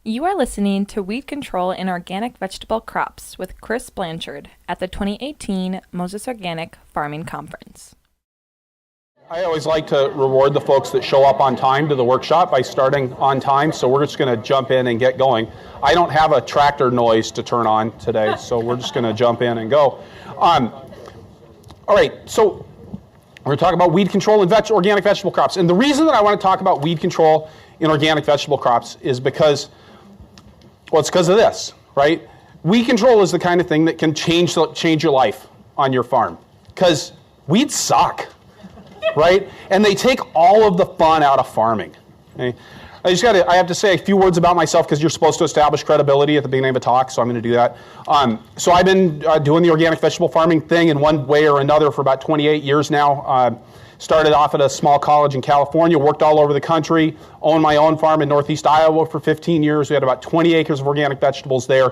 You are listening to Weed Control in Organic Vegetable Crops with Chris Blanchard at the 2018 Moses Organic Farming Conference. I always like to reward the folks that show up on time to the workshop by starting on time, so we're just going to jump in and get going. I don't have a tractor noise to turn on today, so we're just going to jump in and go. All right, so we're going to talk about weed control in organic vegetable crops. And the reason that I want to talk about weed control in organic vegetable crops is because, well, it's because of this, right? Weed control is the kind of thing that can change your life on your farm, because weeds suck. Right? And they take all of the fun out of farming. Okay? I have to say a few words about myself because you're supposed to establish credibility at the beginning of a talk, so I'm going to do that. So I've been doing the organic vegetable farming thing in one way or another for about 28 years now. Started off at a small college in California, worked all over the country, owned my own farm in northeast Iowa for 15 years. We had about 20 acres of organic vegetables there.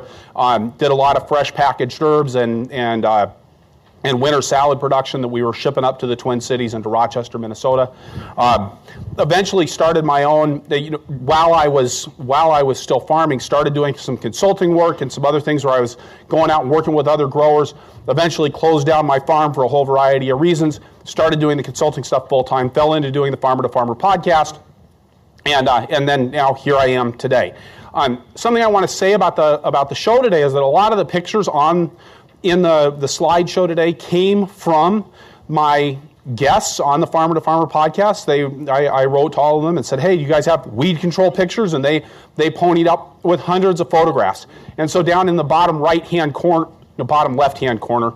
Did a lot of fresh packaged herbs and winter salad production that we were shipping up to the Twin Cities and to Rochester, Minnesota. Eventually started my own, while I was still farming, started doing some consulting work and some other things where I was going out and working with other growers. Eventually closed down my farm for a whole variety of reasons. Started doing the consulting stuff full time, fell into doing the Farmer to Farmer podcast, and then now here I am today. Something I want to say about the show today is that a lot of the pictures in the slideshow today came from my guests on the Farmer to Farmer podcast. I wrote to all of them and said, hey, you guys have weed control pictures? And they ponied up with hundreds of photographs. And so down in the bottom left-hand corner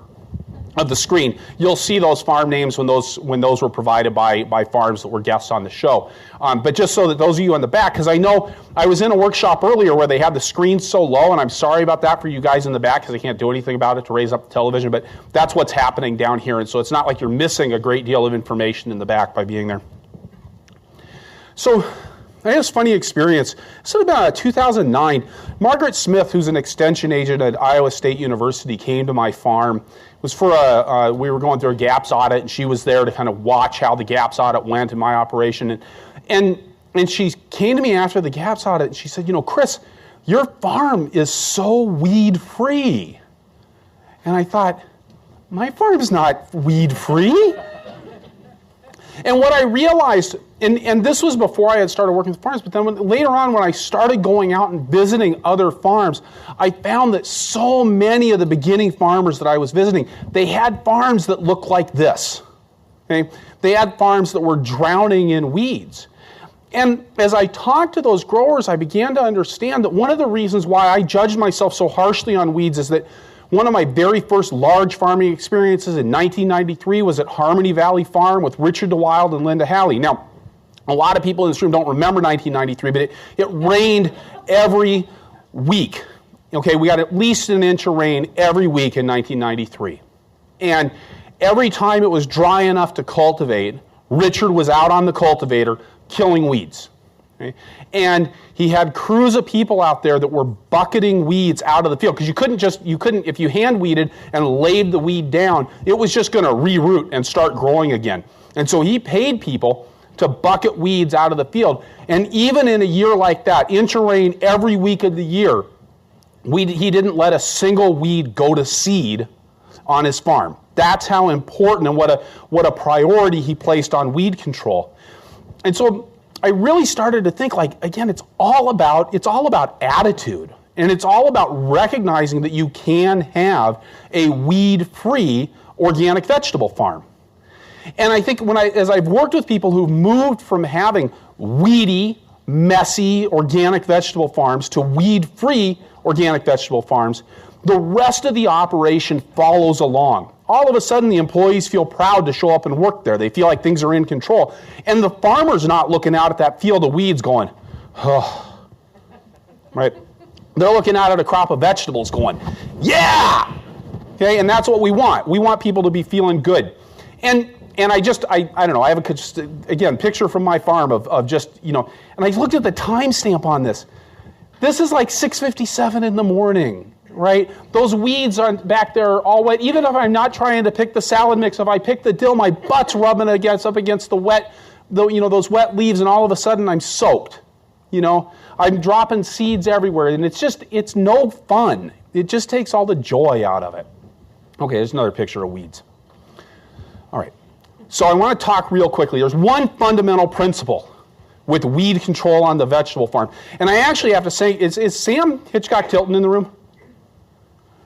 of the screen, you'll see those farm names when those were provided by farms that were guests on the show. But just so that those of you in the back, because I know I was in a workshop earlier where they had the screen so low, and I'm sorry about that for you guys in the back because I can't do anything about it to raise up the television, but that's what's happening down here, and so it's not like you're missing a great deal of information in the back by being there. So I had this funny experience. This was about 2009. Margaret Smith, who's an extension agent at Iowa State University, came to my farm. It was for we were going through a GAPS audit, and she was there to kind of watch how the GAPS audit went in my operation. And she came to me after the GAPS audit, and she said, Chris, your farm is so weed-free. And I thought, my farm's not weed-free. And what I realized, and this was before I had started working with farms, but then later on when I started going out and visiting other farms, I found that so many of the beginning farmers that I was visiting, they had farms that looked like this. Okay? They had farms that were drowning in weeds. And as I talked to those growers, I began to understand that one of the reasons why I judged myself so harshly on weeds is that one of my very first large farming experiences in 1993 was at Harmony Valley Farm with Richard DeWild and Linda Halley. Now, a lot of people in this room don't remember 1993, but it rained every week. Okay, we got at least an inch of rain every week in 1993. And every time it was dry enough to cultivate, Richard was out on the cultivator killing weeds. Okay? And he had crews of people out there that were bucketing weeds out of the field, because you couldn't, if you hand weeded and laid the weed down, it was just going to reroot and start growing again. And so he paid people to bucket weeds out of the field. And even in a year like that, inch of rain every week of the year, he didn't let a single weed go to seed on his farm. That's how important and what a priority he placed on weed control. And so I really started to think, again, it's all about attitude, and it's all about recognizing that you can have a weed-free organic vegetable farm. And I think as I've worked with people who've moved from having weedy, messy organic vegetable farms to weed-free organic vegetable farms, the rest of the operation follows along. All of a sudden, the employees feel proud to show up and work there. They feel like things are in control. And the farmer's not looking out at that field of weeds going, oh, right? They're looking out at a crop of vegetables going, yeah! Okay, and that's what we want. We want people to be feeling good. And I don't know, I have a picture from my farm of just, and I looked at the timestamp on this. This is like 6:57 in the morning. Right? Those weeds are back there all wet. Even if I'm not trying to pick the salad mix, if I pick the dill, my butt's rubbing up against the wet, those wet leaves, and all of a sudden I'm soaked. I'm dropping seeds everywhere, and it's no fun. It just takes all the joy out of it. Okay, there's another picture of weeds. All right, so I want to talk real quickly. There's one fundamental principle with weed control on the vegetable farm. And I actually have to say, is Sam Hitchcock-Tilton in the room?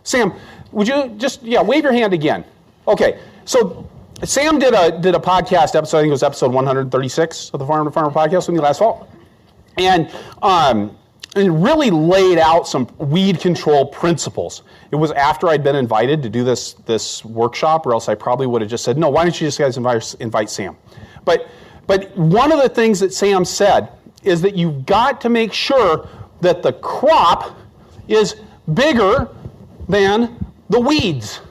Sam, would you just, wave your hand again. Okay, so Sam did a podcast episode, I think it was episode 136 of the Farm to Farmer podcast with me last fall. And it really laid out some weed control principles. It was after I'd been invited to do this workshop, or else I probably would have just said, no, why don't you just guys invite Sam? But one of the things that Sam said is that you've got to make sure that the crop is bigger than the weeds,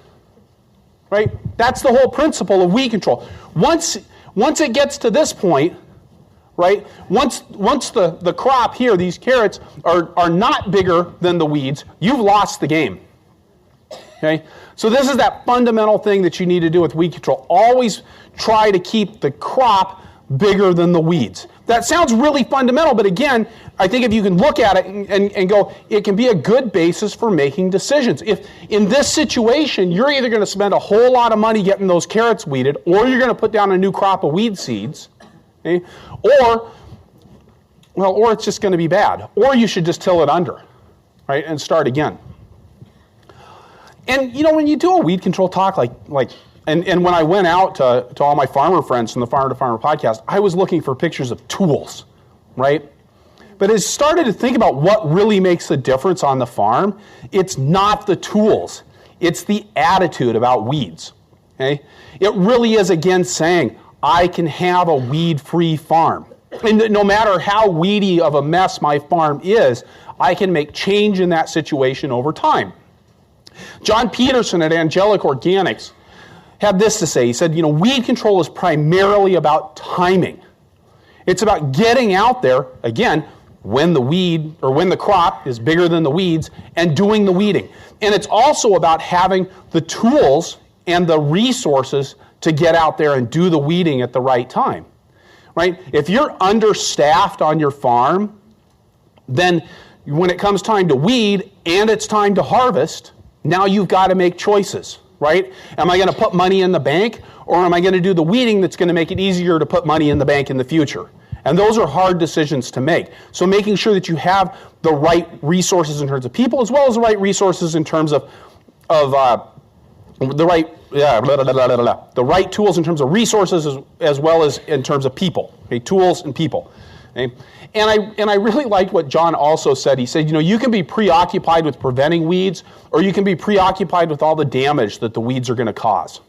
right? That's the whole principle of weed control. Once it gets to this point, right? Once the crop here, these carrots, are not bigger than the weeds, you've lost the game. Okay? So this is that fundamental thing that you need to do with weed control. Always try to keep the crop bigger than the weeds. That sounds really fundamental, but again, I think if you can look at it and go, it can be a good basis for making decisions. If in this situation, you're either going to spend a whole lot of money getting those carrots weeded, or you're going to put down a new crop of weed seeds, okay? Or it's just going to be bad. Or you should just till it under, right, and start again. And when you do a weed control talk and when I went out to all my farmer friends from the Farm to Farmer podcast, I was looking for pictures of tools, right? But as I started to think about what really makes a difference on the farm, it's not the tools. It's the attitude about weeds, okay? It really is, again, saying, I can have a weed-free farm. And no matter how weedy of a mess my farm is, I can make change in that situation over time. John Peterson at Angelic Organics had this to say. He said, weed control is primarily about timing. It's about getting out there, again, when the crop is bigger than the weeds, and doing the weeding. And it's also about having the tools and the resources to get out there and do the weeding at the right time, right? If you're understaffed on your farm, then when it comes time to weed and it's time to harvest, now you've got to make choices, right? Am I going to put money in the bank, or am I going to do the weeding that's going to make it easier to put money in the bank in the future? And those are hard decisions to make. So making sure that you have the right resources in terms of people, as well as the right resources in terms of the right tools in terms of resources, as well as in terms of people. Okay, tools and people. Okay? And I really liked what John also said. He said, you can be preoccupied with preventing weeds, or you can be preoccupied with all the damage that the weeds are going to cause,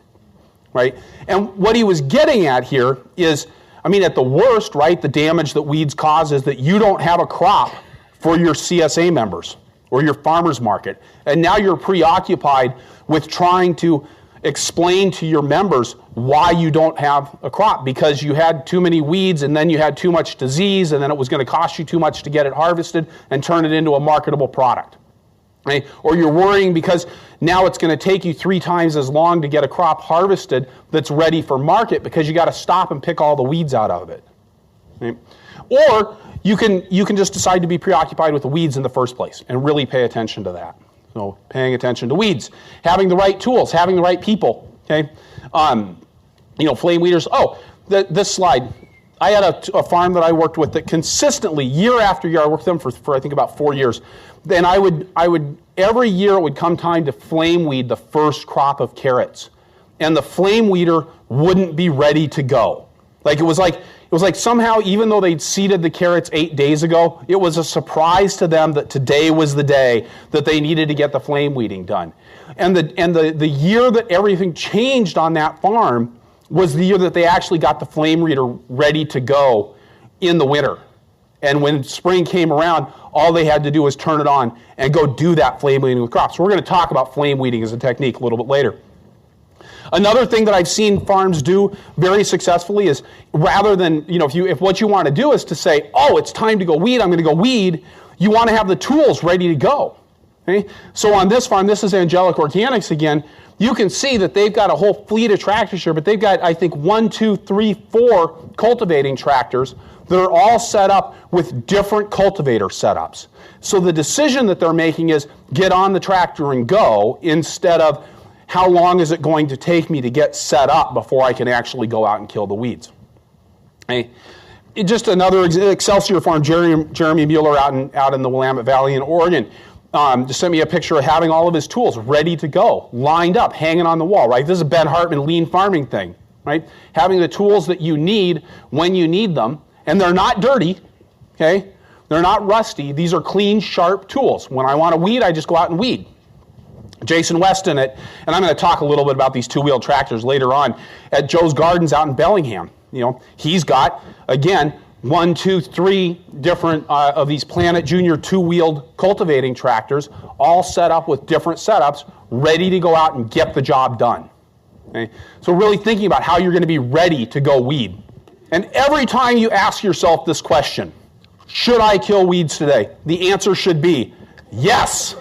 right? And what he was getting at here is, at the worst, right, the damage that weeds cause is that you don't have a crop for your CSA members or your farmers market. And now you're preoccupied with trying to explain to your members why you don't have a crop, because you had too many weeds, and then you had too much disease, and then it was going to cost you too much to get it harvested and turn it into a marketable product. Right? Or you're worrying because now it's going to take you 3 times as long to get a crop harvested that's ready for market, because you got to stop and pick all the weeds out of it. Right? Or you can just decide to be preoccupied with the weeds in the first place and really pay attention to that. So paying attention to weeds, having the right tools, having the right people. Okay, flame weeders. Oh, this slide. I had a farm that I worked with that consistently, year after year, I worked with them for I think about 4 years. Then I would every year it would come time to flame weed the first crop of carrots, and the flame weeder wouldn't be ready to go. It was like somehow, even though they'd seeded the carrots 8 days ago, it was a surprise to them that today was the day that they needed to get the flame weeding done. And the year that everything changed on that farm was the year that they actually got the flame weeder ready to go in the winter. And when spring came around, all they had to do was turn it on and go do that flame weeding with crops. So we're going to talk about flame weeding as a technique a little bit later. Another thing that I've seen farms do very successfully is, rather than, if what you want to do is to say, oh, it's time to go weed, I'm going to go weed, you want to have the tools ready to go. Okay? So on this farm, this is Angelic Organics again, you can see that they've got a whole fleet of tractors here, but they've got, I think, 1, 2, 3, 4 cultivating tractors that are all set up with different cultivator setups. So the decision that they're making is get on the tractor and go, instead of how long is it going to take me to get set up before I can actually go out and kill the weeds. Okay. Just another Excelsior farm, Jeremy Mueller out in the Willamette Valley in Oregon, just sent me a picture of having all of his tools ready to go, lined up, hanging on the wall, right? This is a Ben Hartman lean farming thing, right? Having the tools that you need when you need them, and they're not dirty, okay? They're not rusty. These are clean, sharp tools. When I want to weed, I just go out and weed. Jason Weston and I'm going to talk a little bit about these two-wheel tractors later on, at Joe's Gardens out in Bellingham. You know, he's got, again, 1, 2, 3 different of these Planet Junior two-wheeled cultivating tractors, all set up with different setups, ready to go out and get the job done. Okay? So really thinking about how you're going to be ready to go weed. And every time you ask yourself this question, should I kill weeds today? The answer should be yes.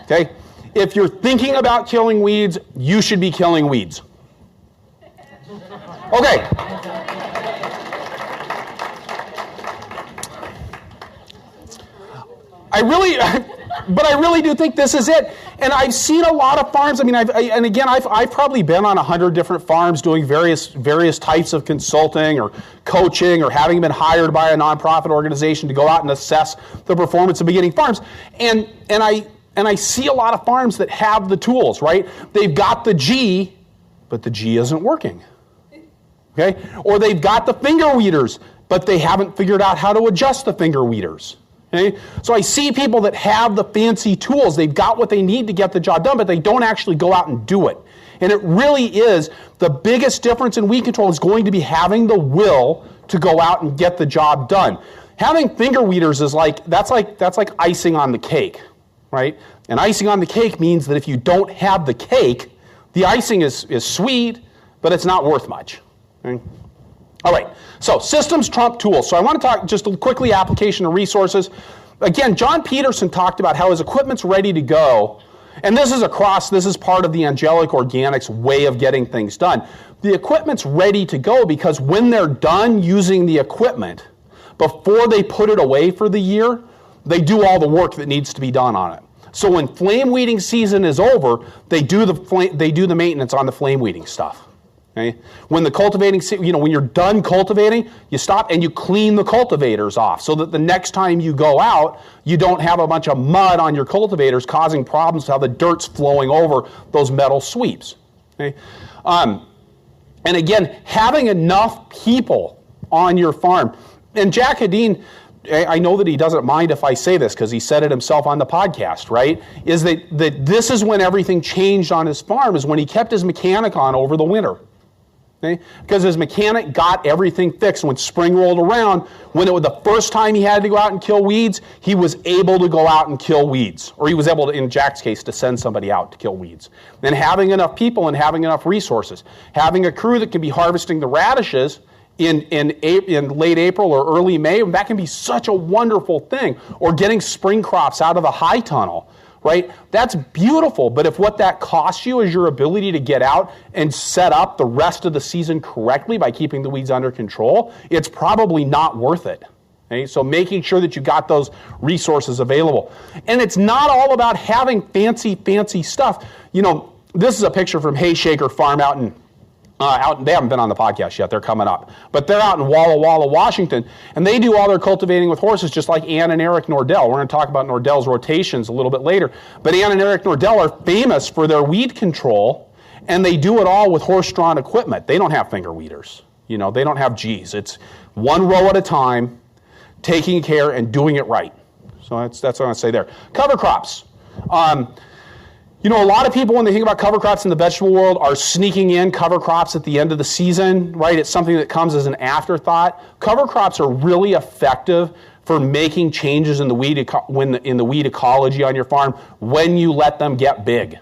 Okay? If you're thinking about killing weeds, you should be killing weeds. Okay. I really do think this is it. And I've seen a lot of farms. I mean, I've probably been on 100 different farms doing various types of consulting or coaching, or having been hired by a nonprofit organization to go out and assess the performance of beginning farms. And I see a lot of farms that have the tools, right? They've got the G, but the G isn't working. Okay? Or they've got the finger weeders, but they haven't figured out how to adjust the finger weeders. Okay? So I see people that have the fancy tools, they've got what they need to get the job done, but they don't actually go out and do it. And it really is, the biggest difference in weed control is going to be having the will to go out and get the job done. Having finger weeders is that's like icing on the cake, right? And icing on the cake means that if you don't have the cake, the icing is sweet, but it's not worth much. Okay? All right, so systems trump tools. So I want to talk just quickly application of resources. Again, John Peterson talked about how his equipment's ready to go, and this is part of the Angelic Organics way of getting things done. The equipment's ready to go because when they're done using the equipment, before they put it away for the year, they do all the work that needs to be done on it. So when flame weeding season is over, they do the maintenance on the flame weeding stuff. Okay? When the cultivating, when you're done cultivating, you stop and you clean the cultivators off so that the next time you go out, you don't have a bunch of mud on your cultivators causing problems with how the dirt's flowing over those metal sweeps. Okay? And again, having enough people on your farm. And Jack Hadeen, I know that he doesn't mind if I say this because he said it himself on the podcast, right? Is that this is when everything changed on his farm, is when he kept his mechanic on over the winter. Okay? Because his mechanic got everything fixed. When spring rolled around, when it was the first time he had to go out and kill weeds, he was able to go out and kill weeds. Or he was able to, in Jack's case, to send somebody out to kill weeds. And having enough people and having enough resources. Having a crew that can be harvesting the radishes in late April or early May, that can be such a wonderful thing. Or getting spring crops out of the high tunnel. Right? That's beautiful, but if what that costs you is your ability to get out and set up the rest of the season correctly by keeping the weeds under control, it's probably not worth it. Okay? So making sure that you got those resources available. And it's not all about having fancy stuff. This is a picture from Hayshaker Farm out in they haven't been on the podcast yet, they're coming up. But they're out in Walla Walla, Washington, and they do all their cultivating with horses just like Ann and Eric Nordell. We're going to talk about Nordell's rotations a little bit later. But Ann and Eric Nordell are famous for their weed control, and they do it all with horse-drawn equipment. They don't have finger weeders. They don't have G's. It's one row at a time, taking care and doing it right. So that's what I'm going to say there. Cover crops. A lot of people, when they think about cover crops in the vegetable world, are sneaking in cover crops at the end of the season, right? It's something that comes as an afterthought. Cover crops are really effective for making changes in the weed ecology on your farm when you let them get big.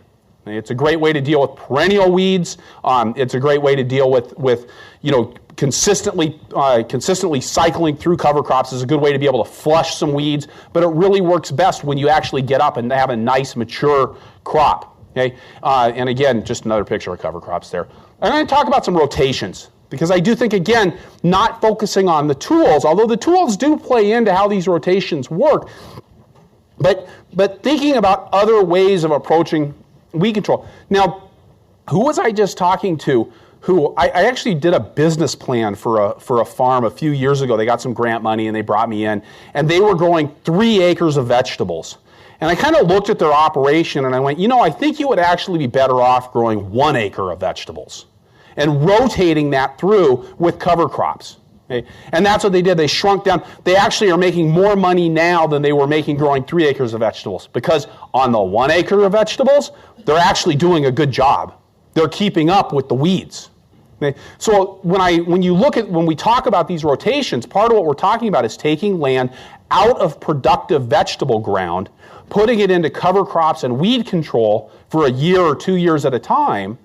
It's a great way to deal with perennial weeds. It's a great way to deal with consistently cycling through cover crops is a good way to be able to flush some weeds, but it really works best when you actually get up and have a nice mature crop. Okay? And again, just another picture of cover crops there. I'm going to talk about some rotations. Because I do think, again, not focusing on the tools, although the tools do play into how these rotations work, but thinking about other ways of approaching weed control. Now, who was I just talking to who I actually did a business plan for a farm a few years ago. They got some grant money and they brought me in, and they were growing 3 acres of vegetables. And I kind of looked at their operation and I went, I think you would actually be better off growing 1 acre of vegetables and rotating that through with cover crops. Okay? And that's what they did. They shrunk down. They actually are making more money now than they were making growing 3 acres of vegetables, because on the 1 acre of vegetables, they're actually doing a good job. They're keeping up with the weeds. Okay? So when we talk about these rotations, part of what we're talking about is taking land out of productive vegetable ground, putting it into cover crops and weed control for a year or 2 years at a time.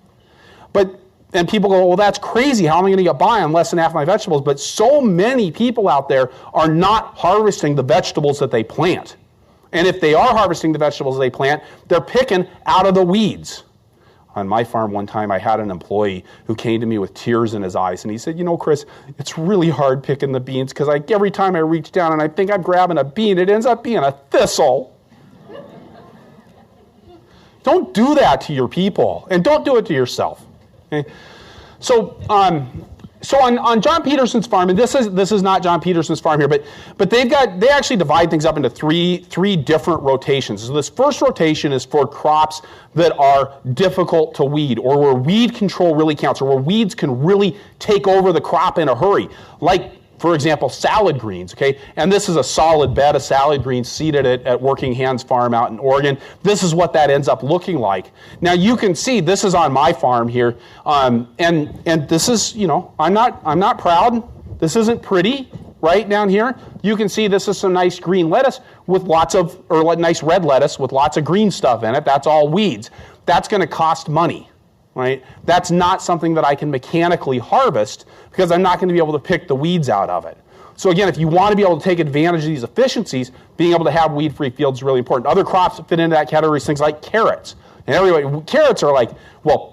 And people go, well, that's crazy. How am I going to get by on less than half my vegetables? But so many people out there are not harvesting the vegetables that they plant. And if they are harvesting the vegetables they plant, they're picking out of the weeds. On my farm one time, I had an employee who came to me with tears in his eyes, and he said, Chris, it's really hard picking the beans because every time I reach down and I think I'm grabbing a bean, it ends up being a thistle. Don't do that to your people, and don't do it to yourself. Okay? So on John Peterson's farm, and this is not John Peterson's farm here, but they actually divide things up into three different rotations. So this first rotation is for crops that are difficult to weed, or where weed control really counts, or where weeds can really take over the crop in a hurry, like, for example, salad greens, okay? And this is a solid bed of salad greens seeded at Working Hands Farm out in Oregon. This is what that ends up looking like. Now you can see this is on my farm here, and this is, I'm not proud. This isn't pretty, right down here. You can see this is some nice green lettuce with nice red lettuce with lots of green stuff in it. That's all weeds. That's going to cost money. Right? That's not something that I can mechanically harvest because I'm not going to be able to pick the weeds out of it. So again, if you want to be able to take advantage of these efficiencies, being able to have weed-free fields is really important. Other crops that fit into that category is things like carrots. And everybody, carrots are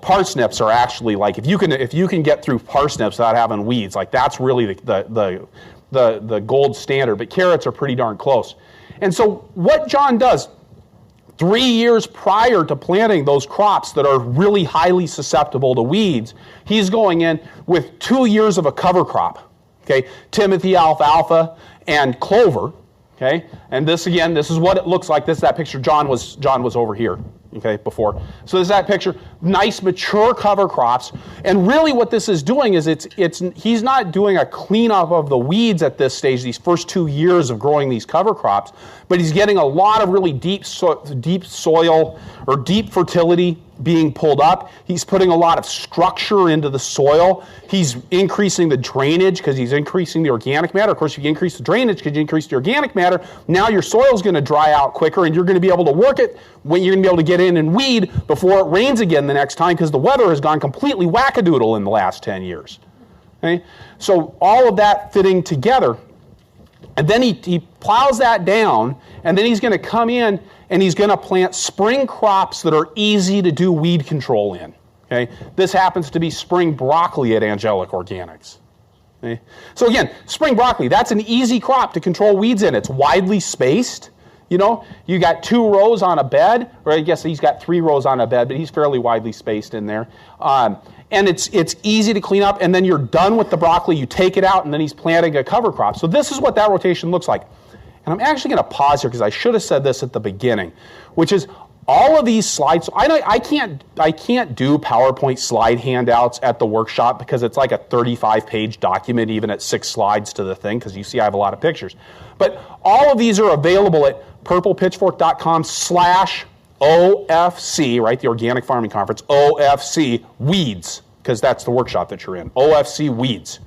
parsnips are actually if you can get through parsnips without having weeds, that's really the gold standard. But carrots are pretty darn close. And so what John does, 3 years prior to planting those crops that are really highly susceptible to weeds, he's going in with 2 years of a cover crop, okay? Timothy, alfalfa, and clover, okay? And this is what it looks like. This is that picture. John was over here, okay, before. So this is that picture. Nice mature cover crops. And really what this is doing is he's not doing a cleanup of the weeds at this stage, these first 2 years of growing these cover crops, but he's getting a lot of really deep soil or deep fertility being pulled up. He's putting a lot of structure into the soil. He's increasing the drainage because he's increasing the organic matter. Of course, if you increase the drainage because you increase the organic matter, now your soil's going to dry out quicker and you're going to be able to work it when you're going to be able to get in and weed before it rains again the next time because the weather has gone completely wackadoodle in the last 10 years. Okay? So all of that fitting together. And then he plows that down, and then he's going to come in and he's going to plant spring crops that are easy to do weed control in. Okay? This happens to be spring broccoli at Angelic Organics. Okay? So again, spring broccoli, that's an easy crop to control weeds in. It's widely spaced. You got 2 rows on a bed, or I guess he's got 3 rows on a bed, but he's fairly widely spaced in there. And it's easy to clean up, and then you're done with the broccoli, you take it out, and then he's planting a cover crop. So this is what that rotation looks like. And I'm actually going to pause here because I should have said this at the beginning, which is all of these slides. I can't do PowerPoint slide handouts at the workshop because it's like a 35-page document, even at 6 slides to the thing, because you see I have a lot of pictures. But all of these are available at purplepitchfork.com/OFC, right, the Organic Farming Conference, OFC Weeds, because that's the workshop that you're in, OFC Weeds.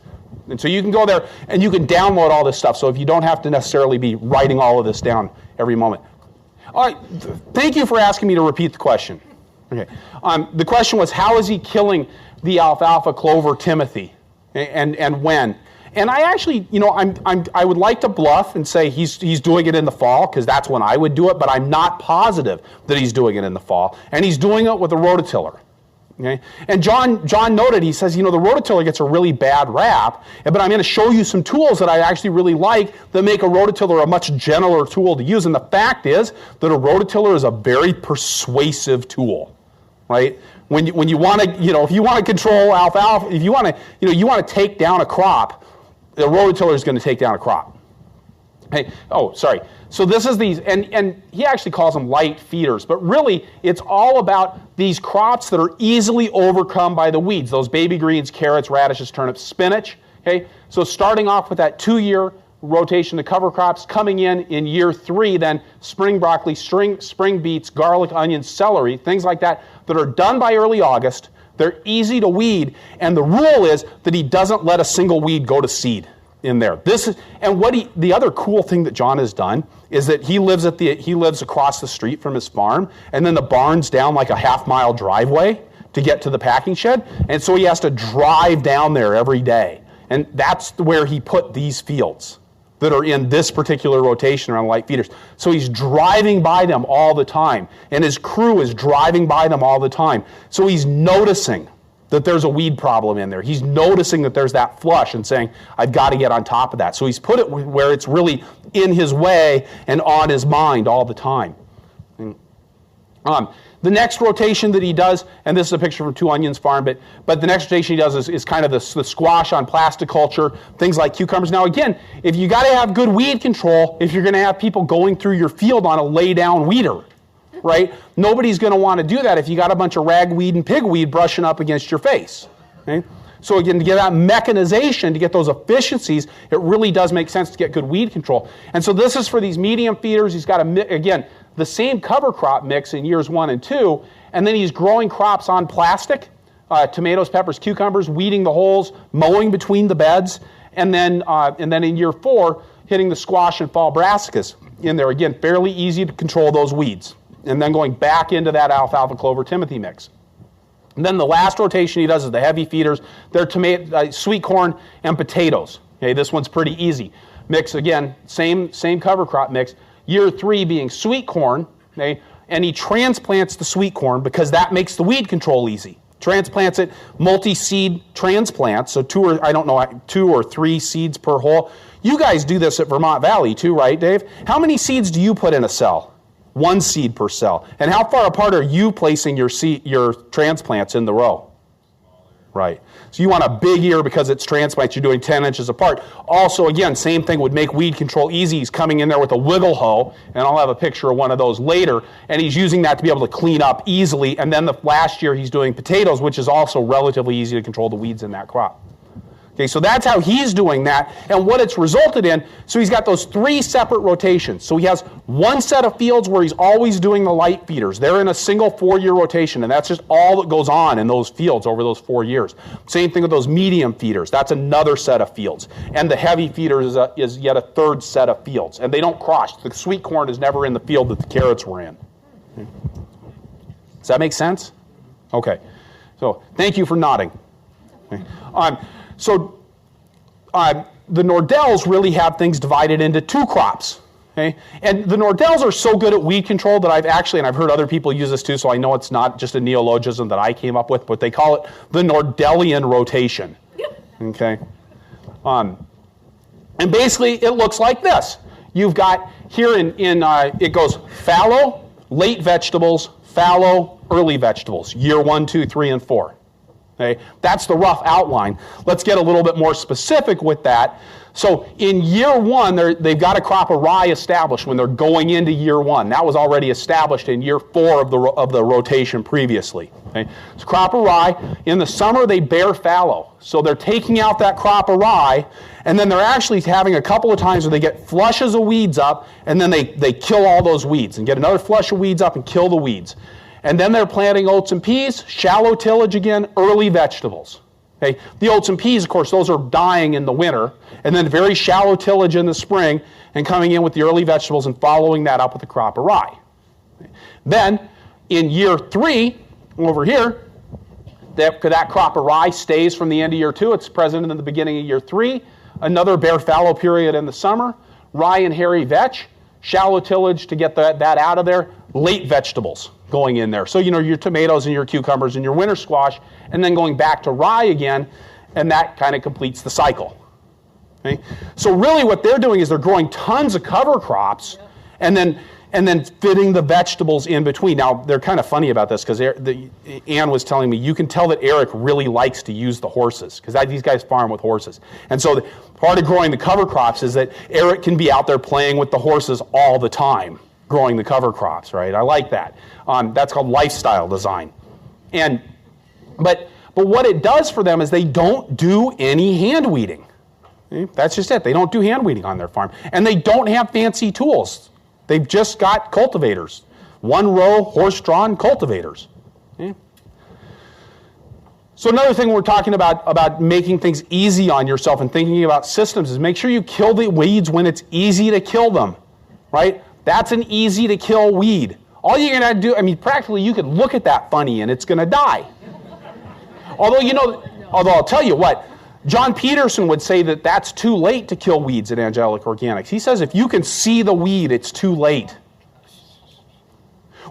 And so you can go there and you can download all this stuff, so if you don't have to necessarily be writing all of this down every moment. All right, thank you for asking me to repeat the question. Okay, the question was, how is he killing the alfalfa clover Timothy, and when? And I actually, I would like to bluff and say he's doing it in the fall because that's when I would do it, but I'm not positive that he's doing it in the fall. And he's doing it with a rototiller. Okay? And John noted, he says, the rototiller gets a really bad rap, but I'm going to show you some tools that I actually really like that make a rototiller a much gentler tool to use. And the fact is that a rototiller is a very persuasive tool, right? When you want to, if you want to control alfalfa, if you want to, you want to take down a crop, the rototiller is going to take down a crop. Hey, oh, sorry. So this is these, and he actually calls them light feeders, but really it's all about these crops that are easily overcome by the weeds, those baby greens, carrots, radishes, turnips, spinach. Okay, so starting off with that 2-year rotation to cover crops, coming in year 3, then spring broccoli, spring beets, garlic, onions, celery, things like that are done by early August. They're easy to weed, and the rule is that he doesn't let a single weed go to seed in there. The other cool thing that John has done is that he lives across the street from his farm, and then the barn's down like a half-mile driveway to get to the packing shed, and so he has to drive down there every day. And that's where he put these fields that are in this particular rotation around light feeders. So he's driving by them all the time, and his crew is driving by them all the time. So he's noticing that there's a weed problem in there. He's noticing that there's that flush and saying, I've got to get on top of that. So he's put it where it's really in his way and on his mind all the time. The next rotation that he does, and this is a picture from Two Onions Farm, but the next rotation he does is kind of the squash on plasticulture, things like cucumbers. Now again, if you got to have good weed control, if you're going to have people going through your field on a lay-down weeder, right? Nobody's going to want to do that if you got a bunch of ragweed and pigweed brushing up against your face. Okay? So again, to get that mechanization, to get those efficiencies, it really does make sense to get good weed control. And so this is for these medium feeders. He's got, again, the same cover crop mix in years 1 and 2, and then he's growing crops on plastic, tomatoes, peppers, cucumbers, weeding the holes, mowing between the beds, and then in year 4, hitting the squash and fall brassicas in there. Again, fairly easy to control those weeds. And then going back into that alfalfa, clover, timothy mix. And then the last rotation he does is the heavy feeders. They're sweet corn and potatoes. Okay, this one's pretty easy. Mix, again, same cover crop mix. Year 3 being sweet corn, okay, and he transplants the sweet corn because that makes the weed control easy. Transplants it, multi-seed transplant, so 2 or 3 seeds per hole. You guys do this at Vermont Valley too, right, Dave? How many seeds do you put in a cell? 1 seed per cell. And how far apart are you placing your transplants in the row? Right. So you want a big ear because it's transplants. You're doing 10 inches apart. Also, again, same thing would make weed control easy. He's coming in there with a wiggle hoe, and I'll have a picture of one of those later, and he's using that to be able to clean up easily. And then the last year he's doing potatoes, which is also relatively easy to control the weeds in that crop. Okay, so that's how he's doing that, and what it's resulted in. So he's got those 3 separate rotations. So he has 1 set of fields where he's always doing the light feeders. They're in a single 4-year rotation, and that's just all that goes on in those fields over those 4 years. Same thing with those medium feeders. That's another set of fields. And the heavy feeders is yet a 3rd set of fields. And they don't cross. The sweet corn is never in the field that the carrots were in. Okay. Does that make sense? Okay. So thank you for nodding. Okay. So the Nordells really have things divided into 2 crops. Okay? And the Nordells are so good at weed control that I've heard other people use this too, so I know it's not just a neologism that I came up with, but they call it the Nordellian rotation. Okay? And basically it looks like this. You've got here it goes fallow, late vegetables, fallow, early vegetables, year 1, 2, 3, and 4. Okay? That's the rough outline. Let's get a little bit more specific with that. So in year 1, they've got a crop of rye established when they're going into year 1. That was already established in year 4 of the rotation previously. Okay? So crop of rye. In the summer, they bear fallow. So they're taking out that crop of rye, and then they're actually having a couple of times where they get flushes of weeds up, and then they kill all those weeds and get another flush of weeds up and kill the weeds. And then they're planting oats and peas, shallow tillage again, early vegetables. Okay? The oats and peas, of course, those are dying in the winter, and then very shallow tillage in the spring, and coming in with the early vegetables and following that up with the crop of rye. Then, in year 3, over here, that crop of rye stays from the end of year 2. It's present in the beginning of year 3. Another bare fallow period in the summer. Rye and hairy vetch. Shallow tillage to get that out of there. late vegetables going in there. So, your tomatoes and your cucumbers and your winter squash, and then going back to rye again, and that kind of completes the cycle. Okay? So really what they're doing is they're growing tons of cover crops, and then fitting the vegetables in between. Now, they're kind of funny about this because Ann was telling me, you can tell that Eric really likes to use the horses because these guys farm with horses. And so part of growing the cover crops is that Eric can be out there playing with the horses all the time, growing the cover crops, right? I like that. That's called lifestyle design. But what it does for them is they don't do any hand weeding. Okay? That's just it. They don't do hand weeding on their farm. And they don't have fancy tools. They've just got cultivators. 1-row, horse-drawn cultivators. Okay? So another thing we're talking about making things easy on yourself and thinking about systems is make sure you kill the weeds when it's easy to kill them, right? That's an easy to kill weed. All you're going to do, practically you could look at that funny and it's going to die. Although I'll tell you what, John Peterson would say that that's too late to kill weeds at Angelic Organics. He says if you can see the weed, it's too late.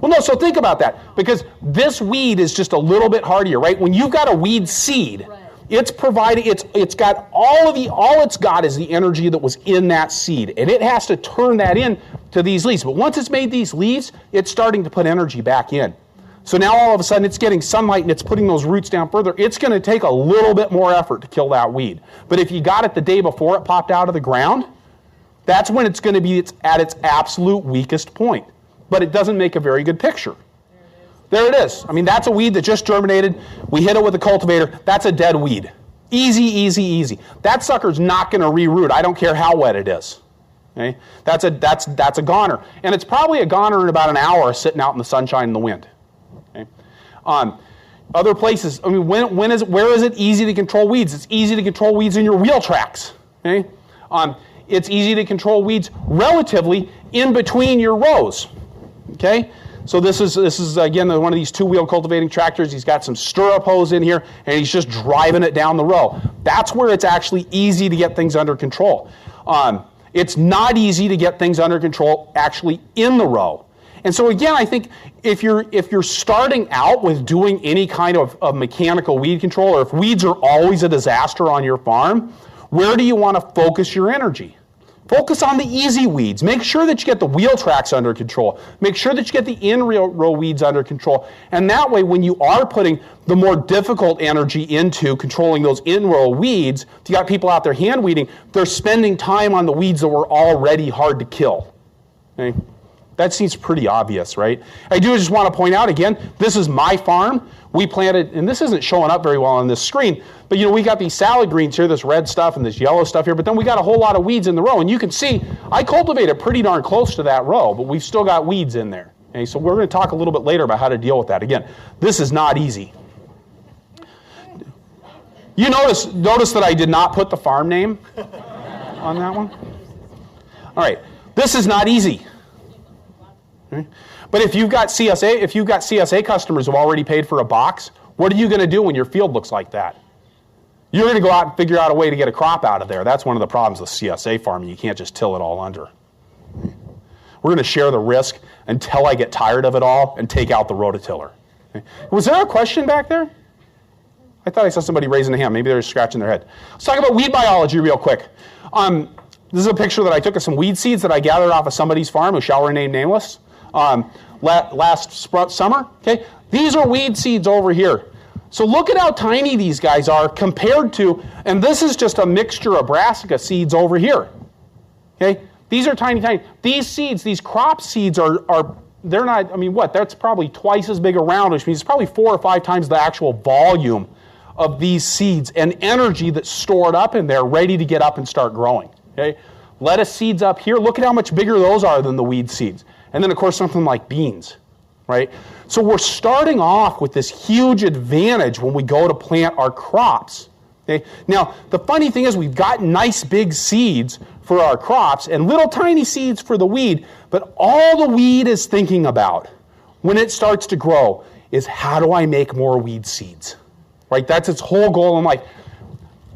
Well, no, so think about that, because this weed is just a little bit hardier, right? When you've got a weed seed, it's got all it's got is the energy that was in that seed, and it has to turn that in to these leaves. But once it's made these leaves, it's starting to put energy back in. So now all of a sudden it's getting sunlight and it's putting those roots down further. It's going to take a little bit more effort to kill that weed. But if you got it the day before it popped out of the ground, that's when it's going to be at its absolute weakest point. But it doesn't make a very good picture. There it is. That's a weed that just germinated. We hit it with a cultivator. That's a dead weed. Easy, easy, easy. That sucker's not going to reroot. I don't care how wet it is. Okay? That's a goner. And it's probably a goner in about an hour sitting out in the sunshine and the wind. Okay. Other places, where is it easy to control weeds? It's easy to control weeds in your wheel tracks. Okay. It's easy to control weeds relatively in between your rows. Okay. So this is again one of these 2-wheel cultivating tractors. He's got some stirrup hose in here, and he's just driving it down the row. That's where it's actually easy to get things under control. It's not easy to get things under control actually in the row. And so again, I think if you're starting out with doing any kind of mechanical weed control, or if weeds are always a disaster on your farm, where do you want to focus your energy? Focus on the easy weeds. Make sure that you get the wheel tracks under control. Make sure that you get the in-row weeds under control. And that way, when you are putting the more difficult energy into controlling those in-row weeds, if you got people out there hand weeding, they're spending time on the weeds that were already hard to kill. Okay? That seems pretty obvious, right? I do just want to point out again, this is my farm. We planted, and this isn't showing up very well on this screen, but we got these salad greens here, this red stuff and this yellow stuff here, but then we got a whole lot of weeds in the row, and you can see I cultivated pretty darn close to that row, but we've still got weeds in there. Okay, so we're going to talk a little bit later about how to deal with that. Again, this is not easy. You notice that I did not put the farm name on that one? All right, this is not easy. Okay. But if you've got CSA customers who've already paid for a box, what are you going to do when your field looks like that? You're going to go out and figure out a way to get a crop out of there. That's one of the problems with CSA farming. You can't just till it all under. We're going to share the risk until I get tired of it all and take out the rototiller. Okay. Was there a question back there? I thought I saw somebody raising a hand. Maybe they were scratching their head. Let's talk about weed biology real quick. This is a picture that I took of some weed seeds that I gathered off of somebody's farm who shall remain nameless. Last summer, okay? These are weed seeds over here. So look at how tiny these guys are compared to, and this is just a mixture of brassica seeds over here, okay? These are tiny, tiny. These seeds, these crop seeds they're not, that's probably twice as big around, which means it's probably 4 or 5 times the actual volume of these seeds and energy that's stored up in there ready to get up and start growing, okay? Lettuce seeds up here, look at how much bigger those are than the weed seeds. And then, of course, something like beans, right? So we're starting off with this huge advantage when we go to plant our crops. Okay? Now, the funny thing is we've got nice big seeds for our crops and little tiny seeds for the weed, but all the weed is thinking about when it starts to grow is how do I make more weed seeds, right? That's its whole goal in life.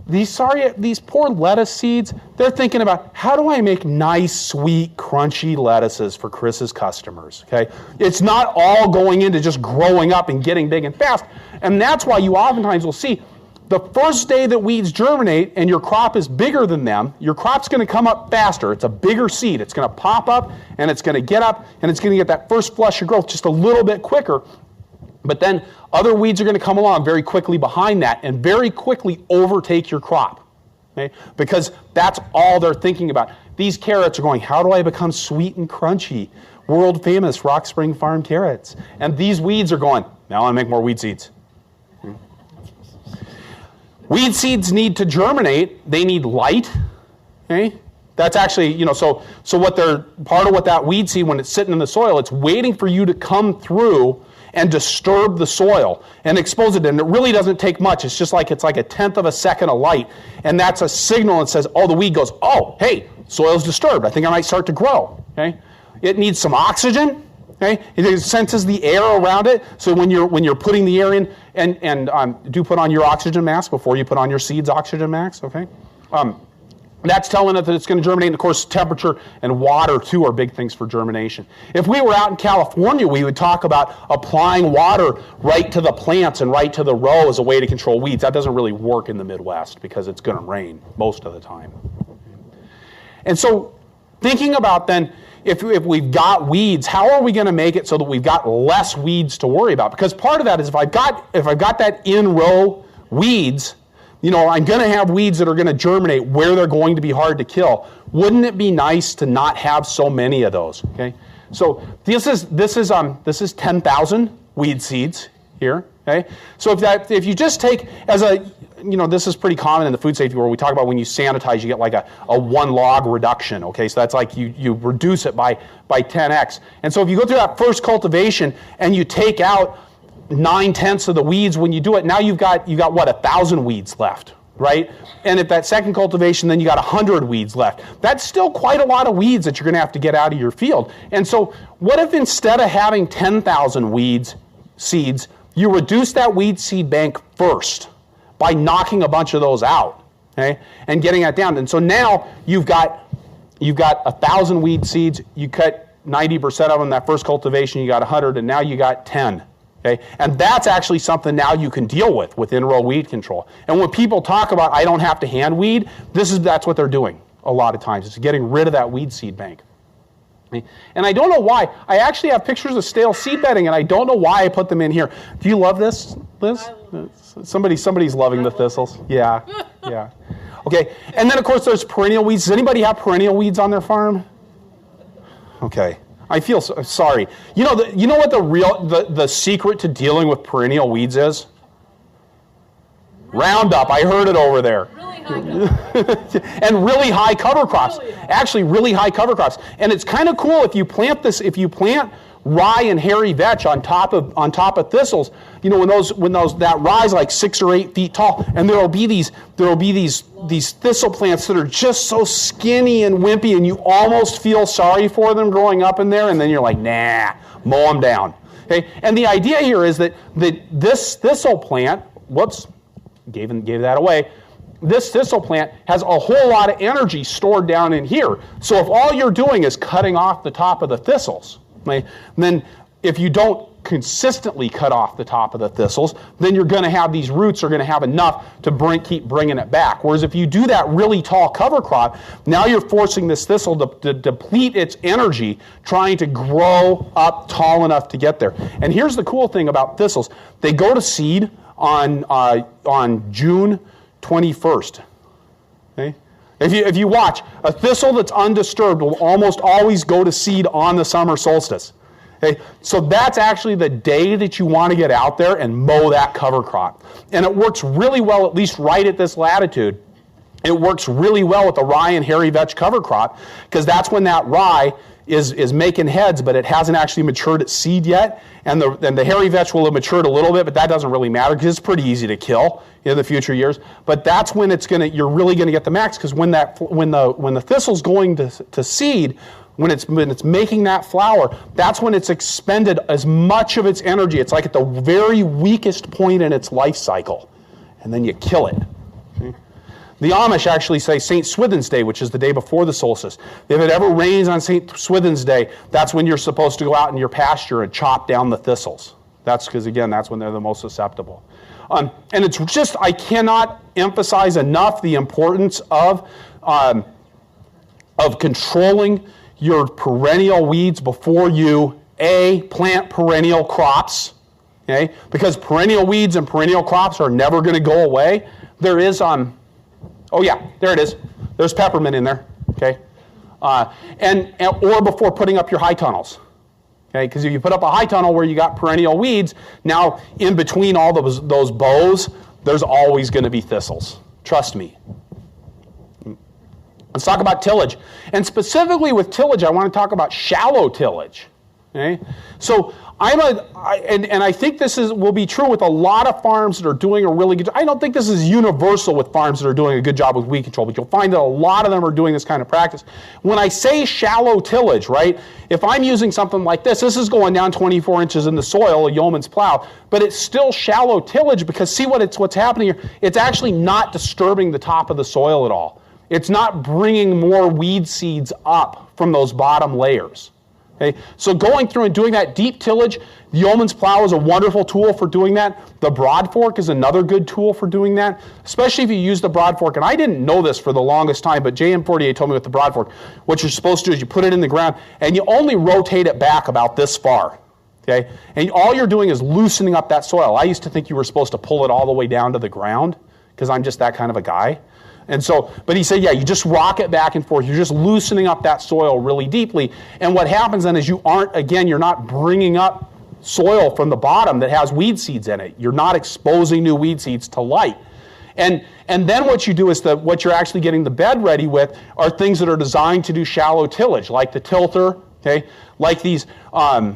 these poor lettuce seeds, they're thinking about, how do I make nice, sweet, crunchy lettuces for Chris's customers, okay? It's not all going into just growing up and getting big and fast. And that's why you oftentimes will see the first day that weeds germinate and your crop is bigger than them, your crop's going to come up faster. It's a bigger seed. It's going to pop up and it's going to get up and it's going to get that first flush of growth just a little bit quicker. But then other weeds are going to come along very quickly behind that and very quickly overtake your crop, okay? Because that's all they're thinking about. These carrots are going, how do I become sweet and crunchy? World famous Rock Spring Farm carrots. And these weeds are going, now I want to make more weed seeds. Weed seeds need to germinate. They need light, okay? That's actually, so what part of what that weed seed, when it's sitting in the soil, it's waiting for you to come through and disturb the soil and expose it. And it really doesn't take much. It's like a 1/10 of a second of light. And that's a signal that says, oh, the weed goes, oh, hey, soil's disturbed. I think I might start to grow, okay? It needs some oxygen, okay? It senses the air around it. So when you're putting the air in, and do put on your oxygen mask before you put on your seeds oxygen mask, okay? That's telling it that it's going to germinate. And of course, temperature and water, too, are big things for germination. If we were out in California, we would talk about applying water right to the plants and right to the row as a way to control weeds. That doesn't really work in the Midwest because it's going to rain most of the time. And so thinking about then, if we've got weeds, how are we going to make it so that we've got less weeds to worry about? Because part of that is if I've got that in-row weeds, I'm going to have weeds that are going to germinate where they're going to be hard to kill. Wouldn't it be nice to not have so many of those? Okay, so this is 10,000 weed seeds here. Okay, so if you just take as a this is pretty common in the food safety world. We talk about when you sanitize, you get like a 1 log reduction. Okay, so that's like you reduce it by 10x. And so if you go through that first cultivation and you take out 9/10 of the weeds, when you do it, now you've got what, 1,000 weeds left, right? And if that second cultivation, then you got 100 weeds left. That's still quite a lot of weeds that you're going to have to get out of your field. And so what if instead of having 10,000 weeds seeds, you reduce that weed seed bank first by knocking a bunch of those out, okay, and getting that down. And so now you've got 1,000 weed seeds. You cut 90% of them that first cultivation. You got 100, and now you got 10. Okay? And that's actually something now you can deal with in-row weed control. And when people talk about, I don't have to hand weed, that's what they're doing a lot of times. It's getting rid of that weed seed bank. Okay? And I don't know why. I actually have pictures of stale seed bedding, and I don't know why I put them in here. Do you love this, Liz? Somebody's loving the thistles. Yeah, yeah. Okay, and then of course there's perennial weeds. Does anybody have perennial weeds on their farm? Okay. I feel sorry. You know what the secret to dealing with perennial weeds is? Roundup. I heard it over there. Really high cover. And really high cover crops. Actually, really high cover crops. And it's kind of cool if you plant rye and hairy vetch on top of thistles. When that rye's like 6 or 8 feet tall, and there will be these thistle plants that are just so skinny and wimpy, and you almost feel sorry for them growing up in there, and then you're like, nah, mow them down. Okay, and the idea here is that this thistle plant, whoops, gave that away. This thistle plant has a whole lot of energy stored down in here. So if all you're doing is cutting off the top of the thistles, then if you don't consistently cut off the top of the thistles, then you're going to have these roots are going to have enough to keep bringing it back. Whereas if you do that really tall cover crop, now you're forcing this thistle to deplete its energy trying to grow up tall enough to get there. And here's the cool thing about thistles. They go to seed on June 21st. Okay? If you watch, a thistle that's undisturbed will almost always go to seed on the summer solstice. Okay? So that's actually the day that you want to get out there and mow that cover crop. And it works really well, at least right at this latitude. It works really well with the rye and hairy vetch cover crop because that's when that rye is making heads, but it hasn't actually matured its seed yet. And the hairy vetch will have matured a little bit, but that doesn't really matter because it's pretty easy to kill in the future years. But that's when you're really going to get the max because when the thistle's going to seed, when it's making that flower, that's when it's expended as much of its energy. It's like at the very weakest point in its life cycle, and then you kill it. Okay? The Amish actually say St. Swithin's Day, which is the day before the solstice. If it ever rains on St. Swithin's Day, that's when you're supposed to go out in your pasture and chop down the thistles. That's because, again, that's when they're the most susceptible. And it's just, I cannot emphasize enough the importance of controlling your perennial weeds before you, plant perennial crops, okay? Because perennial weeds and perennial crops are never going to go away. There is, oh yeah, there it is. There's peppermint in there, okay? Or before putting up your high tunnels, okay? Because if you put up a high tunnel where you got perennial weeds, now in between all those bows, there's always going to be thistles. Trust me. Let's talk about tillage. And specifically with tillage, I want to talk about shallow tillage. Okay? So I think this will be true with a lot of farms that are doing a really good job. I don't think this is universal with farms that are doing a good job with weed control, but you'll find that a lot of them are doing this kind of practice. When I say shallow tillage, right, if I'm using something like this is going down 24 inches in the soil, a yeoman's plow, but it's still shallow tillage because see what's happening here? It's actually not disturbing the top of the soil at all. It's not bringing more weed seeds up from those bottom layers. Okay? So going through and doing that deep tillage, the yeoman's plow is a wonderful tool for doing that. The broad fork is another good tool for doing that, especially if you use the broad fork. And I didn't know this for the longest time, but JM48 told me with the broad fork, what you're supposed to do is you put it in the ground and you only rotate it back about this far. Okay? And all you're doing is loosening up that soil. I used to think you were supposed to pull it all the way down to the ground because I'm just that kind of a guy. And so, but he said, yeah, you just rock it back and forth. You're just loosening up that soil really deeply. And what happens then is you're not bringing up soil from the bottom that has weed seeds in it. You're not exposing new weed seeds to light. And then what you do is what you're actually getting the bed ready with are things that are designed to do shallow tillage, like the tilter, okay, like these power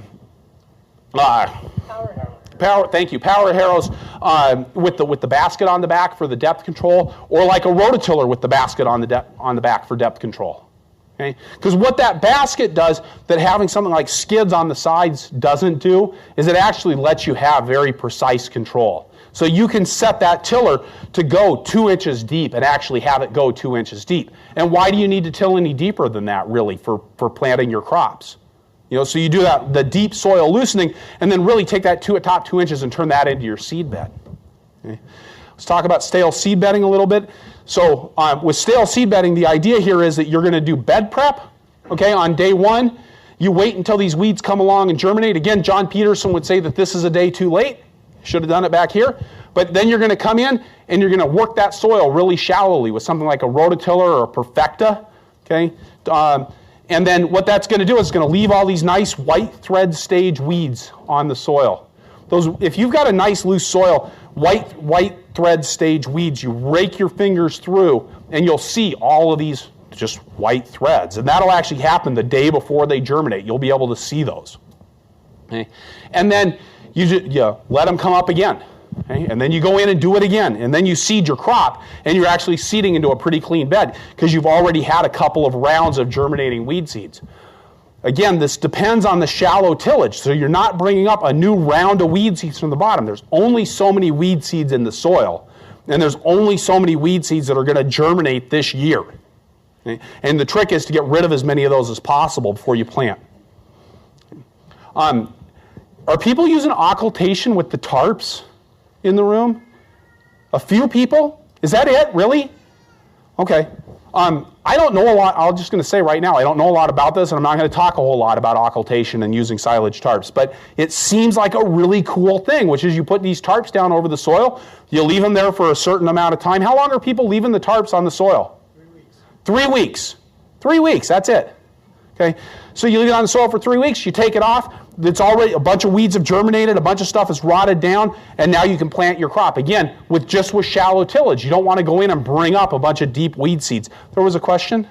harrows with the basket on the back for the depth control, or like a rototiller with the basket on the back for depth control. Okay? Because what that basket does that having something like skids on the sides doesn't do is it actually lets you have very precise control. So you can set that tiller to go 2 inches deep and actually have it go 2 inches deep. And why do you need to till any deeper than that, really, for planting your crops? So you do that, the deep soil loosening, and then really take that top 2 inches and turn that into your seed bed. Okay? Let's talk about stale seed bedding a little bit. So with stale seed bedding, the idea here is that you're going to do bed prep, okay, on day one. You wait until these weeds come along and germinate. Again, John Peterson would say that this is a day too late. Should have done it back here. But then you're going to come in and you're going to work that soil really shallowly with something like a rototiller or a perfecta, okay? And then what that's going to do is it's going to leave all these nice white thread stage weeds on the soil. If you've got a nice loose soil, white thread stage weeds, you rake your fingers through and you'll see all of these just white threads. And that'll actually happen the day before they germinate. You'll be able to see those. Okay? And then you let them come up again. Okay? And then you go in and do it again. And then you seed your crop, and you're actually seeding into a pretty clean bed because you've already had a couple of rounds of germinating weed seeds. Again, this depends on the shallow tillage. So you're not bringing up a new round of weed seeds from the bottom. There's only so many weed seeds in the soil, and there's only so many weed seeds that are going to germinate this year. Okay? And the trick is to get rid of as many of those as possible before you plant. Are people using occultation with the tarps in the room? A few people? Is that it? Really? Okay. I don't know a lot. I'm just going to say right now, I don't know a lot about this, and I'm not going to talk a whole lot about occultation and using silage tarps. But it seems like a really cool thing, which is you put these tarps down over the soil. You leave them there for a certain amount of time. How long are people leaving the tarps on the soil? 3 weeks. 3 weeks. 3 weeks. That's it. Okay. So you leave it on the soil for 3 weeks. You take it off. It's already a bunch of weeds have germinated, a bunch of stuff is rotted down, and now you can plant your crop. Again, with shallow tillage. You don't want to go in and bring up a bunch of deep weed seeds. There was a question?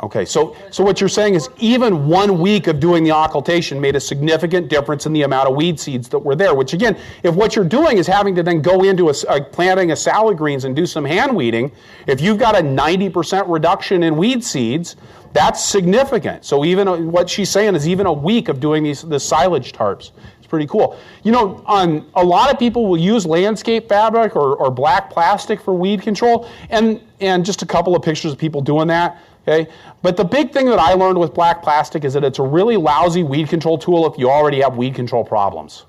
Okay, so what you're saying is even 1 week of doing the occultation made a significant difference in the amount of weed seeds that were there, which again, if what you're doing is having to then go into planting a salad greens and do some hand weeding, if you've got a 90% reduction in weed seeds, that's significant. So even what she's saying is even a week of doing the silage tarps. It's pretty cool. You know, a lot of people will use landscape fabric or black plastic for weed control, and just a couple of pictures of people doing that. Okay? But the big thing that I learned with black plastic is that it's a really lousy weed control tool if you already have weed control problems.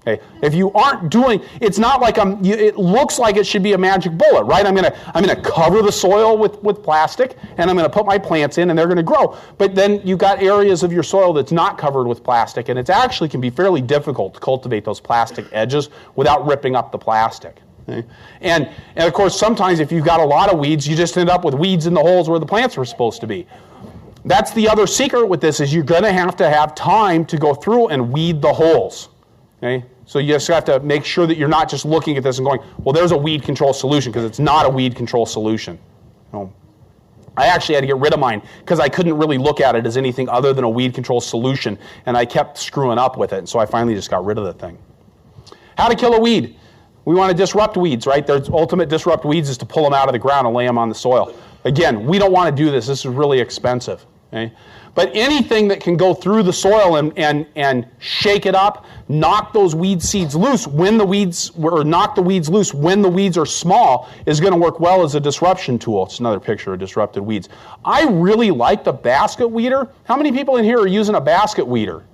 Okay? If you aren't doing, it's not like it looks like it should be a magic bullet, right? I'm gonna cover the soil with plastic, and I'm gonna put my plants in, and they're gonna grow. But then you've got areas of your soil that's not covered with plastic, and it actually can be fairly difficult to cultivate those plastic edges without ripping up the plastic. Okay? And of course, sometimes if you've got a lot of weeds, you just end up with weeds in the holes where the plants were supposed to be. That's the other secret with this, is you're going to have time to go through and weed the holes. Okay? So you just have to make sure that you're not just looking at this and going, well, there's a weed control solution, because it's not a weed control solution. No. I actually had to get rid of mine because I couldn't really look at it as anything other than a weed control solution, and I kept screwing up with it, and so I finally just got rid of the thing. How to kill a weed. We want to disrupt weeds, right? The ultimate disrupt weeds is to pull them out of the ground and lay them on the soil. Again, we don't want to do this. This is really expensive. Okay? But anything that can go through the soil and shake it up, knock those weed seeds loose when the weeds, or knock the weeds loose when the weeds are small, is going to work well as a disruption tool. It's another picture of disrupted weeds. I really like the basket weeder. How many people in here are using a basket weeder?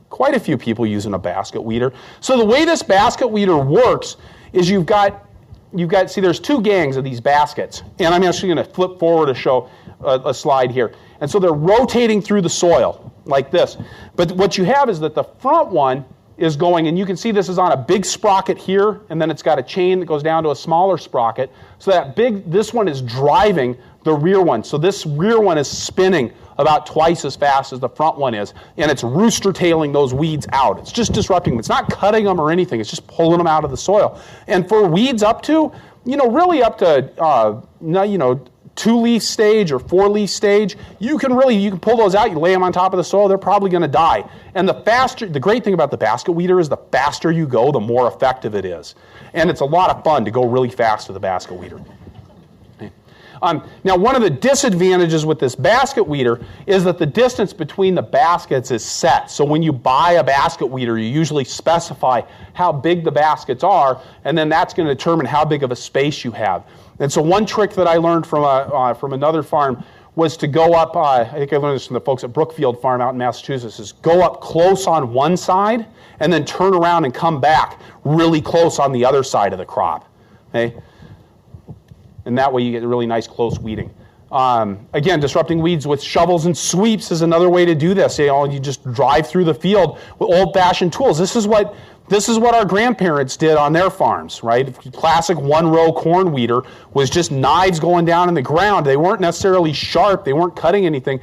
Quite a few people using a basket weeder. So the way this basket weeder works is you've got, see, there's 2 gangs of these baskets. And I'm actually going to flip forward to show a slide here. And so they're rotating through the soil like this. But what you have is that the front one is going, and you can see this is on a big sprocket here, and then it's got a chain that goes down to a smaller sprocket. So this one is driving the rear one. So this rear one is spinning about twice as fast as the front one is, and it's rooster tailing those weeds out. It's just disrupting them. It's not cutting them or anything. It's just pulling them out of the soil. And for weeds up to, really up to, 2-leaf stage or 4-leaf stage, you can pull those out, you lay them on top of the soil, they're probably going to die. And the great thing about the basket weeder is the faster you go, the more effective it is. And it's a lot of fun to go really fast with a basket weeder. Now, one of the disadvantages with this basket weeder is that the distance between the baskets is set. So when you buy a basket weeder, you usually specify how big the baskets are, and then that's going to determine how big of a space you have. And so one trick that I learned from another farm was to go up, I think I learned this from the folks at Brookfield Farm out in Massachusetts, is go up close on one side and then turn around and come back really close on the other side of the crop. Okay? And that way you get really nice close weeding. Again, disrupting weeds with shovels and sweeps is another way to do this. You just drive through the field with old-fashioned tools. This is what our grandparents did on their farms, right? Classic one-row corn weeder was just knives going down in the ground. They weren't necessarily sharp. They weren't cutting anything.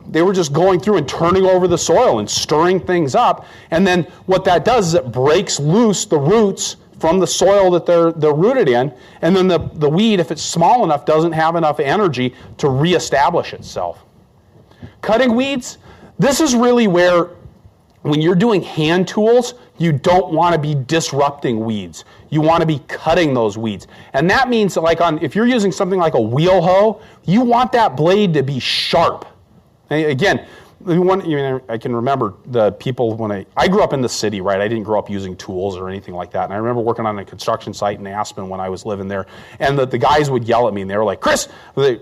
They were just going through and turning over the soil and stirring things up. And then what that does is it breaks loose the roots from the soil that they're rooted in, and then the weed, if it's small enough, doesn't have enough energy to reestablish itself. Cutting weeds, this is really where, when you're doing hand tools, you don't want to be disrupting weeds. You want to be cutting those weeds. And that means that if you're using something like a wheel hoe, you want that blade to be sharp. And again, I can remember the people when I grew up in the city, right? I didn't grow up using tools or anything like that. And I remember working on a construction site in Aspen when I was living there. And the guys would yell at me, and they were like, Chris,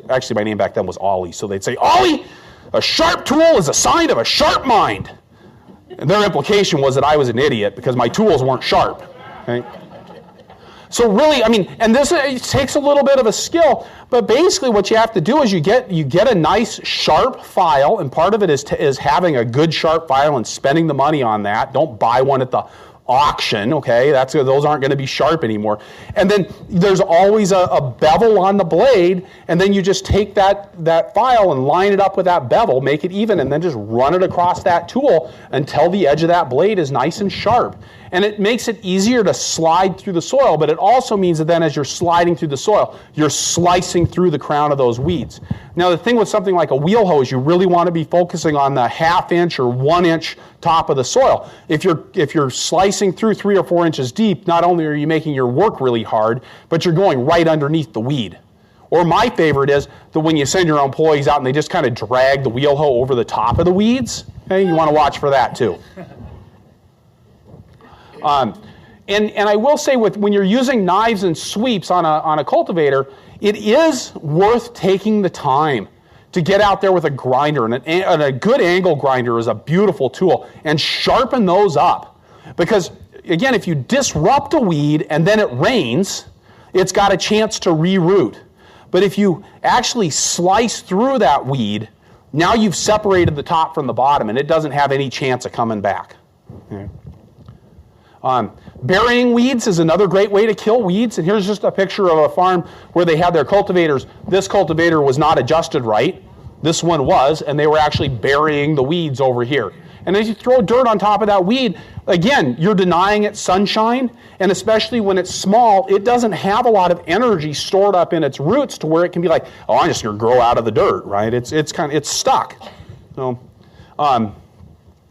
actually my name back then was Ollie. So they'd say, Ollie, a sharp tool is a sign of a sharp mind. And their implication was that I was an idiot because my tools weren't sharp. Okay? So really, and this takes a little bit of a skill, but basically what you have to do is you get a nice sharp file, and part of it is having a good sharp file and spending the money on that. Don't buy one at the auction, okay? Those aren't going to be sharp anymore. And then there's always a bevel on the blade, and then you just take that file and line it up with that bevel, make it even, and then just run it across that tool until the edge of that blade is nice and sharp. And it makes it easier to slide through the soil, but it also means that then as you're sliding through the soil, you're slicing through the crown of those weeds. Now the thing with something like a wheel hoe is you really want to be focusing on the 1/2 inch or 1 inch top of the soil. If you're slicing through 3 or 4 inches deep, not only are you making your work really hard, but you're going right underneath the weed. Or my favorite is that when you send your employees out and they just kind of drag the wheel hoe over the top of the weeds. Okay, you want to watch for that too. And I will say when you're using knives and sweeps on a cultivator, it is worth taking the time to get out there with a grinder, and a good angle grinder is a beautiful tool, and sharpen those up. Because again, if you disrupt a weed and then it rains, it's got a chance to reroot. But if you actually slice through that weed, now you've separated the top from the bottom, and it doesn't have any chance of coming back. Okay. Burying weeds is another great way to kill weeds, and here's just a picture of a farm where they had their cultivators. This cultivator was not adjusted right. This one was, and they were actually burying the weeds over here. And as you throw dirt on top of that weed, again, you're denying it sunshine, and especially when it's small, it doesn't have a lot of energy stored up in its roots to where it can be like, oh, I'm just going to grow out of the dirt, right? It's stuck. So, a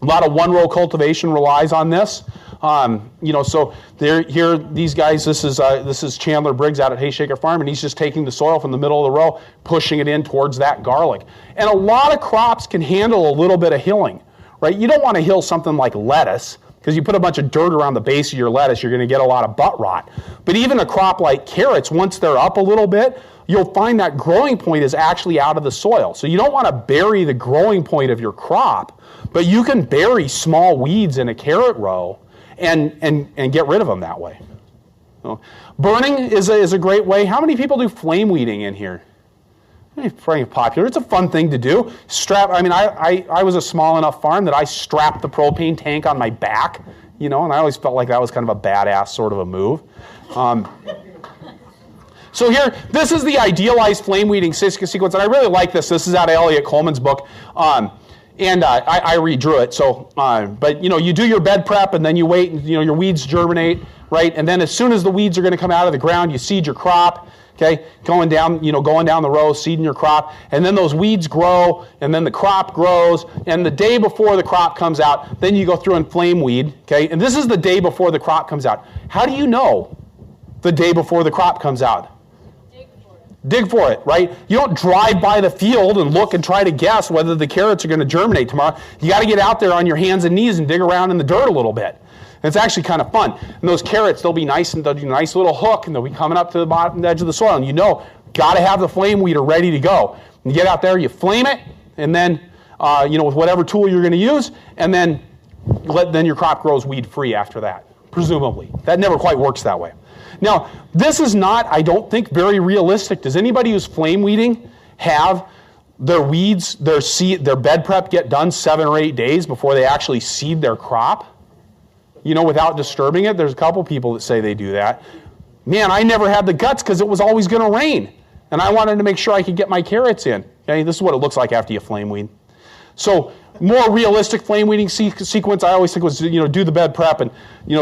lot of one-row cultivation relies on this. So here, these guys, this is Chandler Briggs out at Hayshaker Farm, and he's just taking the soil from the middle of the row, pushing it in towards that garlic. And a lot of crops can handle a little bit of hilling, right? You don't want to hill something like lettuce, because you put a bunch of dirt around the base of your lettuce, you're going to get a lot of butt rot. But even a crop like carrots, once they're up a little bit, you'll find that growing point is actually out of the soil. So you don't want to bury the growing point of your crop, but you can bury small weeds in a carrot row and get rid of them that way. So, burning is a great way. How many people do flame weeding in here? It's pretty popular. It's a fun thing to do. I was a small enough farm that I strapped the propane tank on my back, and I always felt like that was kind of a badass sort of a move. So here, this is the idealized flame weeding sequence, and I really like this. This is out of Elliot Coleman's book. And I redrew it. So, but you do your bed prep, and then you wait, and your weeds germinate, right? And then as soon as the weeds are going to come out of the ground, you seed your crop. Okay, going down the row, seeding your crop, and then those weeds grow, and then the crop grows, and the day before the crop comes out, then you go through and flame weed. Okay, and this is the day before the crop comes out. How do you know the day before the crop comes out? Dig for it, right? You don't drive by the field and look and try to guess whether the carrots are going to germinate tomorrow. You got to get out there on your hands and knees and dig around in the dirt a little bit. And it's actually kind of fun. And those carrots, they'll be nice, and they'll do a nice little hook, and they'll be coming up to the bottom edge of the soil. And got to have the flame weeder ready to go. And you get out there, you flame it, and then, with whatever tool you're going to use, and then your crop grows weed-free after that, presumably. That never quite works that way. Now, this is not, I don't think, very realistic. Does anybody who's flame weeding have their weeds, their bed prep get done 7 or 8 days before they actually seed their crop? Without disturbing it? There's a couple people that say they do that. Man, I never had the guts because it was always going to rain. And I wanted to make sure I could get my carrots in. Okay, this is what it looks like after you flame weed. So, more realistic flame weeding sequence, I always think was, do the bed prep and,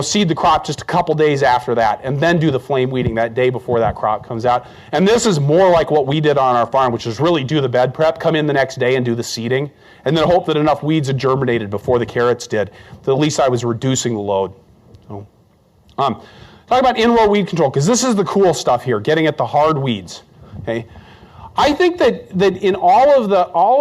seed the crop just a couple days after that, and then do the flame weeding that day before that crop comes out. And this is more like what we did on our farm, which is really do the bed prep, come in the next day and do the seeding, and then hope that enough weeds had germinated before the carrots did. So at least I was reducing the load. So, talk about in-row weed control, because this is the cool stuff here, getting at the hard weeds. Okay. I think that in all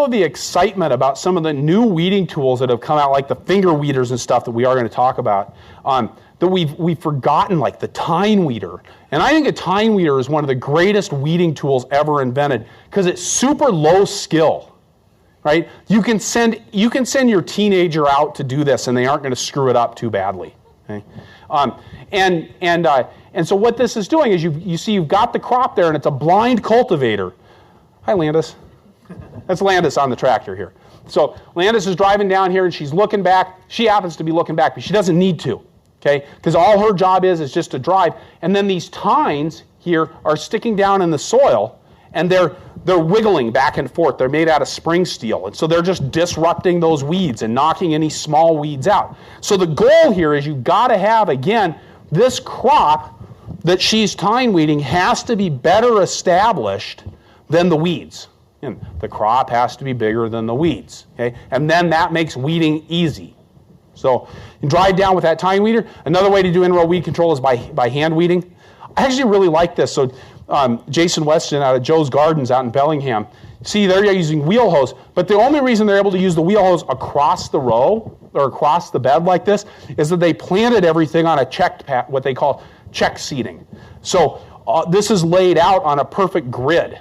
of the excitement about some of the new weeding tools that have come out, like the finger weeders and stuff that we are going to talk about, that we've forgotten, like the tine weeder. And I think a tine weeder is one of the greatest weeding tools ever invented because it's super low skill, right? You can send your teenager out to do this, and they aren't going to screw it up too badly. Okay? And so what this is doing is you see you've got the crop there, and it's a blind cultivator. Hi, Landis. That's Landis on the tractor here. So Landis is driving down here, and she's looking back. She happens to be looking back, but she doesn't need to, okay? Because all her job is just to drive. And then these tines here are sticking down in the soil, and they're wiggling back and forth. They're made out of spring steel, and so they're just disrupting those weeds and knocking any small weeds out. So the goal here is you've got to have, again, this crop that she's tine weeding has to be better established than the weeds. And the crop has to be bigger than the weeds. Okay? And then that makes weeding easy. So you drive down with that tine weeder. Another way to do in-row weed control is by hand weeding. I actually really like this. So Jason Weston out of Joe's Gardens out in Bellingham, see, they're using wheel hose, but the only reason they're able to use the wheel hose across the row or across the bed like this is that they planted everything on a checked path, what they call check seating. So this is laid out on a perfect grid.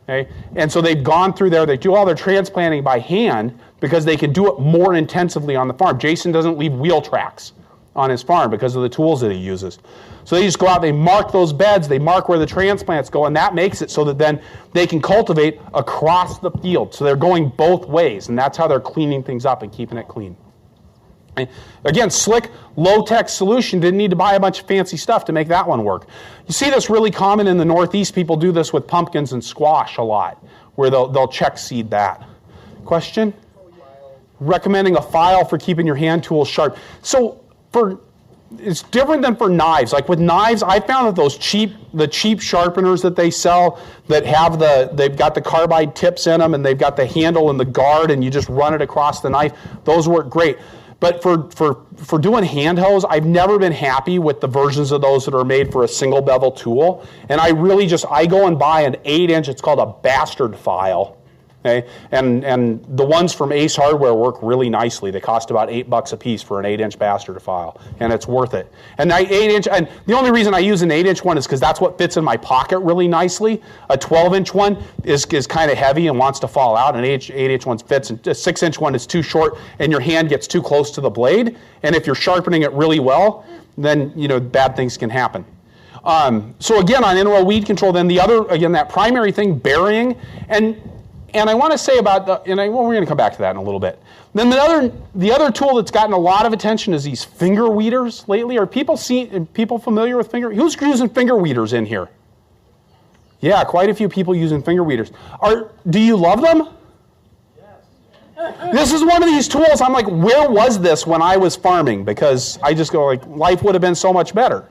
Okay? And so they've gone through there, they do all their transplanting by hand because they can do it more intensively on the farm. Jason doesn't leave wheel tracks on his farm because of the tools that he uses. So they just go out, they mark those beds, they mark where the transplants go, and that makes it so that then they can cultivate across the field. So they're going both ways, and that's how they're cleaning things up and keeping it clean. And again, slick, low-tech solution. Didn't need to buy a bunch of fancy stuff to make that one work. You see this really common in the Northeast. People do this with pumpkins and squash a lot, where they'll check seed that. Question? Recommending a file for keeping your hand tools sharp. So it's different than for knives. Like with knives, I found that the cheap sharpeners that they sell that have they've got the carbide tips in them and they've got the handle and the guard and you just run it across the knife, those work great. But for doing hand hose, I've never been happy with the versions of those that are made for a single bevel tool. And I go and buy an 8-inch, it's called a bastard file. Okay? And the ones from Ace Hardware work really nicely. They cost about $8 a piece for an 8-inch bastard file, and it's worth it. And and the only reason I use an 8-inch one is because that's what fits in my pocket really nicely. A 12-inch one is kind of heavy and wants to fall out. An 8-inch one fits, and a 6-inch one is too short, and your hand gets too close to the blade. And if you're sharpening it really well, then bad things can happen. So again, on in-row weed control, then that primary thing, burying, and I want to say about we're going to come back to that in a little bit. Then the other tool that's gotten a lot of attention is these finger weeders lately. Are people familiar with who's using finger weeders in here? Yeah, quite a few people using finger weeders. Do you love them? Yes. This is one of these tools. I'm like, where was this when I was farming? Because I just go like, life would have been so much better.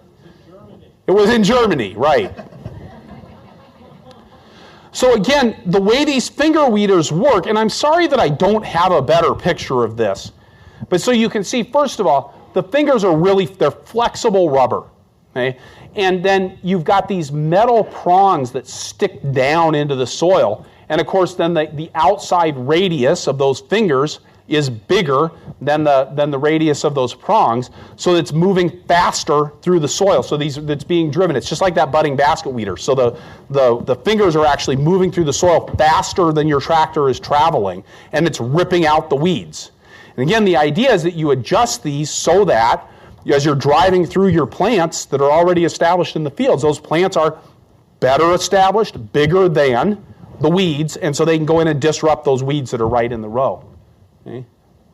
It was in Germany, right? So again, the way these finger weeders work, and I'm sorry that I don't have a better picture of this, but so you can see, first of all, the fingers they're flexible rubber, okay? And then you've got these metal prongs that stick down into the soil, and of course then the outside radius of those fingers is bigger than the radius of those prongs, so it's moving faster through the soil. So it's being driven. It's just like that budding basket weeder. So the fingers are actually moving through the soil faster than your tractor is traveling, and it's ripping out the weeds. And again, the idea is that you adjust these so that as you're driving through your plants that are already established in the fields, those plants are better established, bigger than the weeds, and so they can go in and disrupt those weeds that are right in the row. Okay?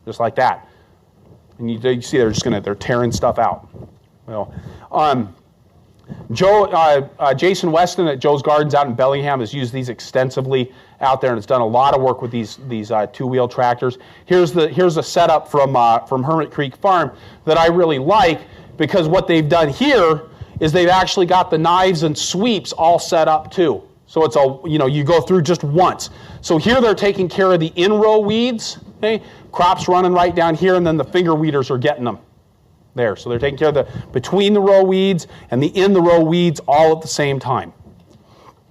Just like that. And you see they're tearing stuff out. Well, Jason Weston at Joe's Gardens out in Bellingham has used these extensively out there and has done a lot of work with these two-wheel tractors. Here's a setup from Hermit Creek Farm that I really like, because what they've done here is they've actually got the knives and sweeps all set up too. So it's you go through just once. So here they're taking care of the in-row weeds. Okay? Crops running right down here, and then the finger weeders are getting them there. So they're taking care of the between the row weeds and the in the row weeds all at the same time.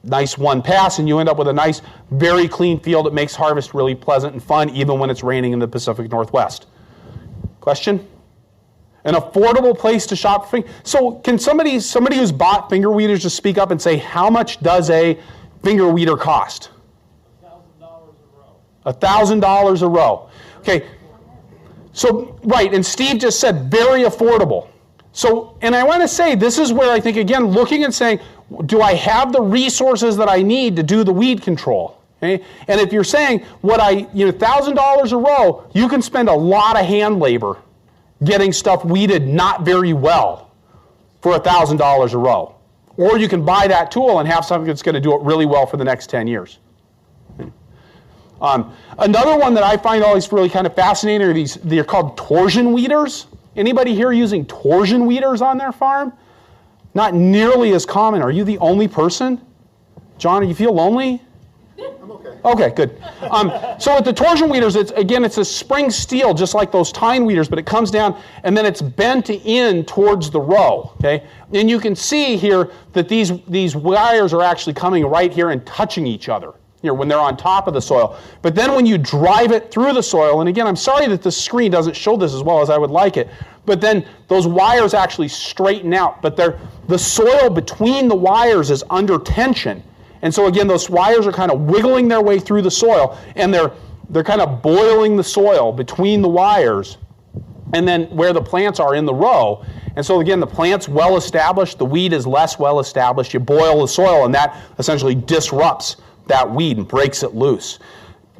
Nice one pass, and you end up with a nice, very clean field. It makes harvest really pleasant and fun, even when it's raining in the Pacific Northwest. Question? An affordable place to shop for fingers. So can somebody who's bought finger weeders just speak up and say, how much does a finger weeder cost? $1,000 a row. Okay. So, right, and Steve just said very affordable. So, and I want to say, this is where I think, again, looking and saying, do I have the resources that I need to do the weed control? Okay? And if you're saying, $1,000 a row, you can spend a lot of hand labor getting stuff weeded not very well for $1,000 a row. Or you can buy that tool and have something that's going to do it really well for the next 10 years. Another one that I find always really kind of fascinating are they're called torsion weeders. Anybody here using torsion weeders on their farm? Not nearly as common. Are you the only person? John, do you feel lonely? I'm okay. Okay, good. So with the torsion weeders, it's a spring steel, just like those tine weeders, but it comes down and then it's bent in towards the row. Okay, and you can see here that these wires are actually coming right here and touching each other here when they're on top of the soil. But then when you drive it through the soil, and again, I'm sorry that the screen doesn't show this as well as I would like it, but then those wires actually straighten out. But the soil between the wires is under tension. And so again, those wires are kind of wiggling their way through the soil, and they're kind of boiling the soil between the wires and then where the plants are in the row. And so again, the plant's well established, the weed is less well established. You boil the soil, and that essentially disrupts that weed and breaks it loose.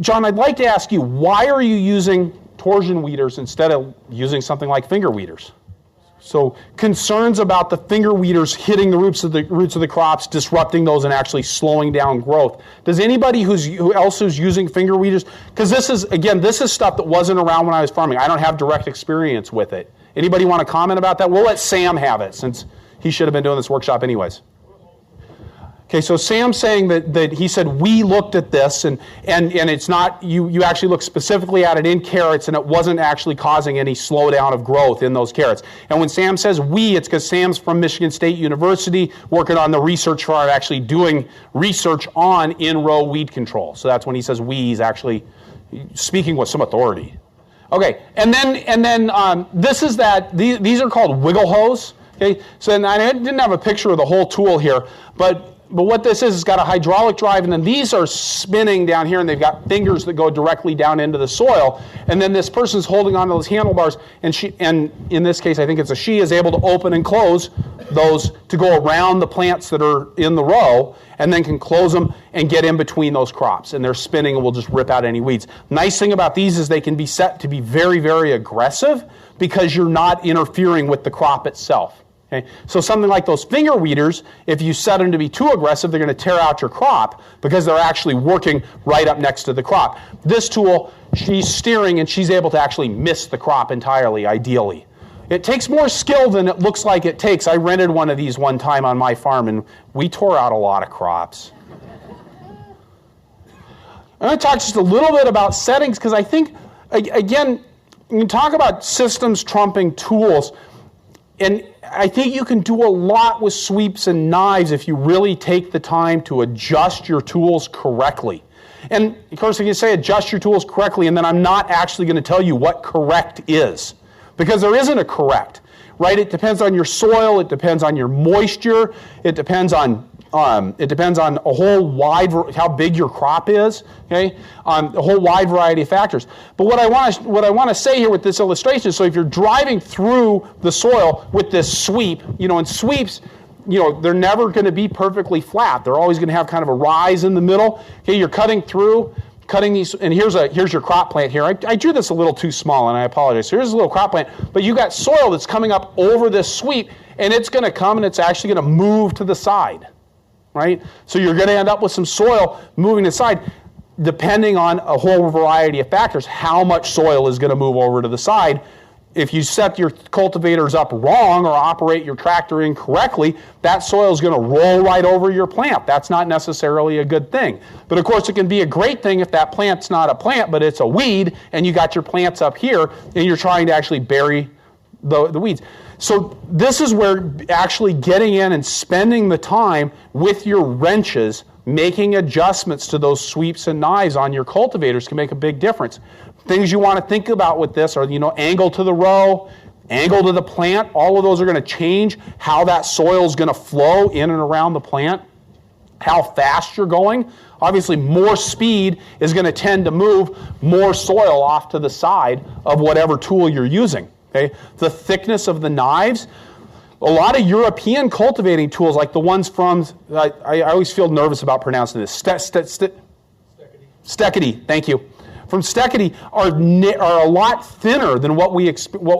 John, I'd like to ask you, why are you using torsion weeders instead of using something like finger weeders? So concerns about the finger weeders hitting the roots of the crops, disrupting those, and actually slowing down growth. Does anybody who else who's using finger weeders? Because this is stuff that wasn't around when I was farming. I don't have direct experience with it. Anybody want to comment about that? We'll let Sam have it, since he should have been doing this workshop anyways. Okay, so Sam's saying that he said we looked at this and it's not, you actually looked specifically at it in carrots, and it wasn't actually causing any slowdown of growth in those carrots. And when Sam says we, it's because Sam's from Michigan State University working on the research farm, actually doing research on in-row weed control. So that's when he says we, he's actually speaking with some authority. Okay, and then this is these are called wiggle hose. Okay, so and I didn't have a picture of the whole tool here, but what this is, it's got a hydraulic drive, and then these are spinning down here, and they've got fingers that go directly down into the soil. And then this person's holding onto those handlebars, and in this case, I think it's a she, is able to open and close those to go around the plants that are in the row, and then can close them and get in between those crops. And they're spinning and will just rip out any weeds. Nice thing about these is they can be set to be very, very aggressive because you're not interfering with the crop itself. Okay? So something like those finger weeders, if you set them to be too aggressive, they're going to tear out your crop because they're actually working right up next to the crop. This tool, she's steering and she's able to actually miss the crop entirely, ideally. It takes more skill than it looks like it takes. I rented one of these one time on my farm, and we tore out a lot of crops. I'm going to talk just a little bit about settings, because I think, again, when you talk about systems trumping tools, and I think you can do a lot with sweeps and knives if you really take the time to adjust your tools correctly. And of course, if you say adjust your tools correctly, and then I'm not actually going to tell you what correct is, because there isn't a correct, right? It depends on your soil, it depends on your moisture, it depends on a whole wide, how big your crop is, okay? A whole wide variety of factors. But what I want to say here with this illustration, so if you're driving through the soil with this sweep, and sweeps, they're never going to be perfectly flat. They're always going to have kind of a rise in the middle. Okay, you're cutting these, and here's your crop plant here. I drew this a little too small, and I apologize. So here's a little crop plant, but you got soil that's coming up over this sweep, and it's going to come and it's actually going to move to the side. Right? So you're going to end up with some soil moving aside, depending on a whole variety of factors. How much soil is going to move over to the side? If you set your cultivators up wrong or operate your tractor incorrectly, that soil is going to roll right over your plant. That's not necessarily a good thing. But of course, it can be a great thing if that plant's not a plant, but it's a weed, and you got your plants up here, and you're trying to actually bury the weeds. So this is where actually getting in and spending the time with your wrenches, making adjustments to those sweeps and knives on your cultivators can make a big difference. Things you want to think about with this are, angle to the row, angle to the plant. All of those are going to change how that soil is going to flow in and around the plant, how fast you're going. Obviously, more speed is going to tend to move more soil off to the side of whatever tool you're using. Okay? The thickness of the knives. A lot of European cultivating tools, like the ones from, I always feel nervous about pronouncing this, Steketee, thank you. From Steketee are a lot thinner than what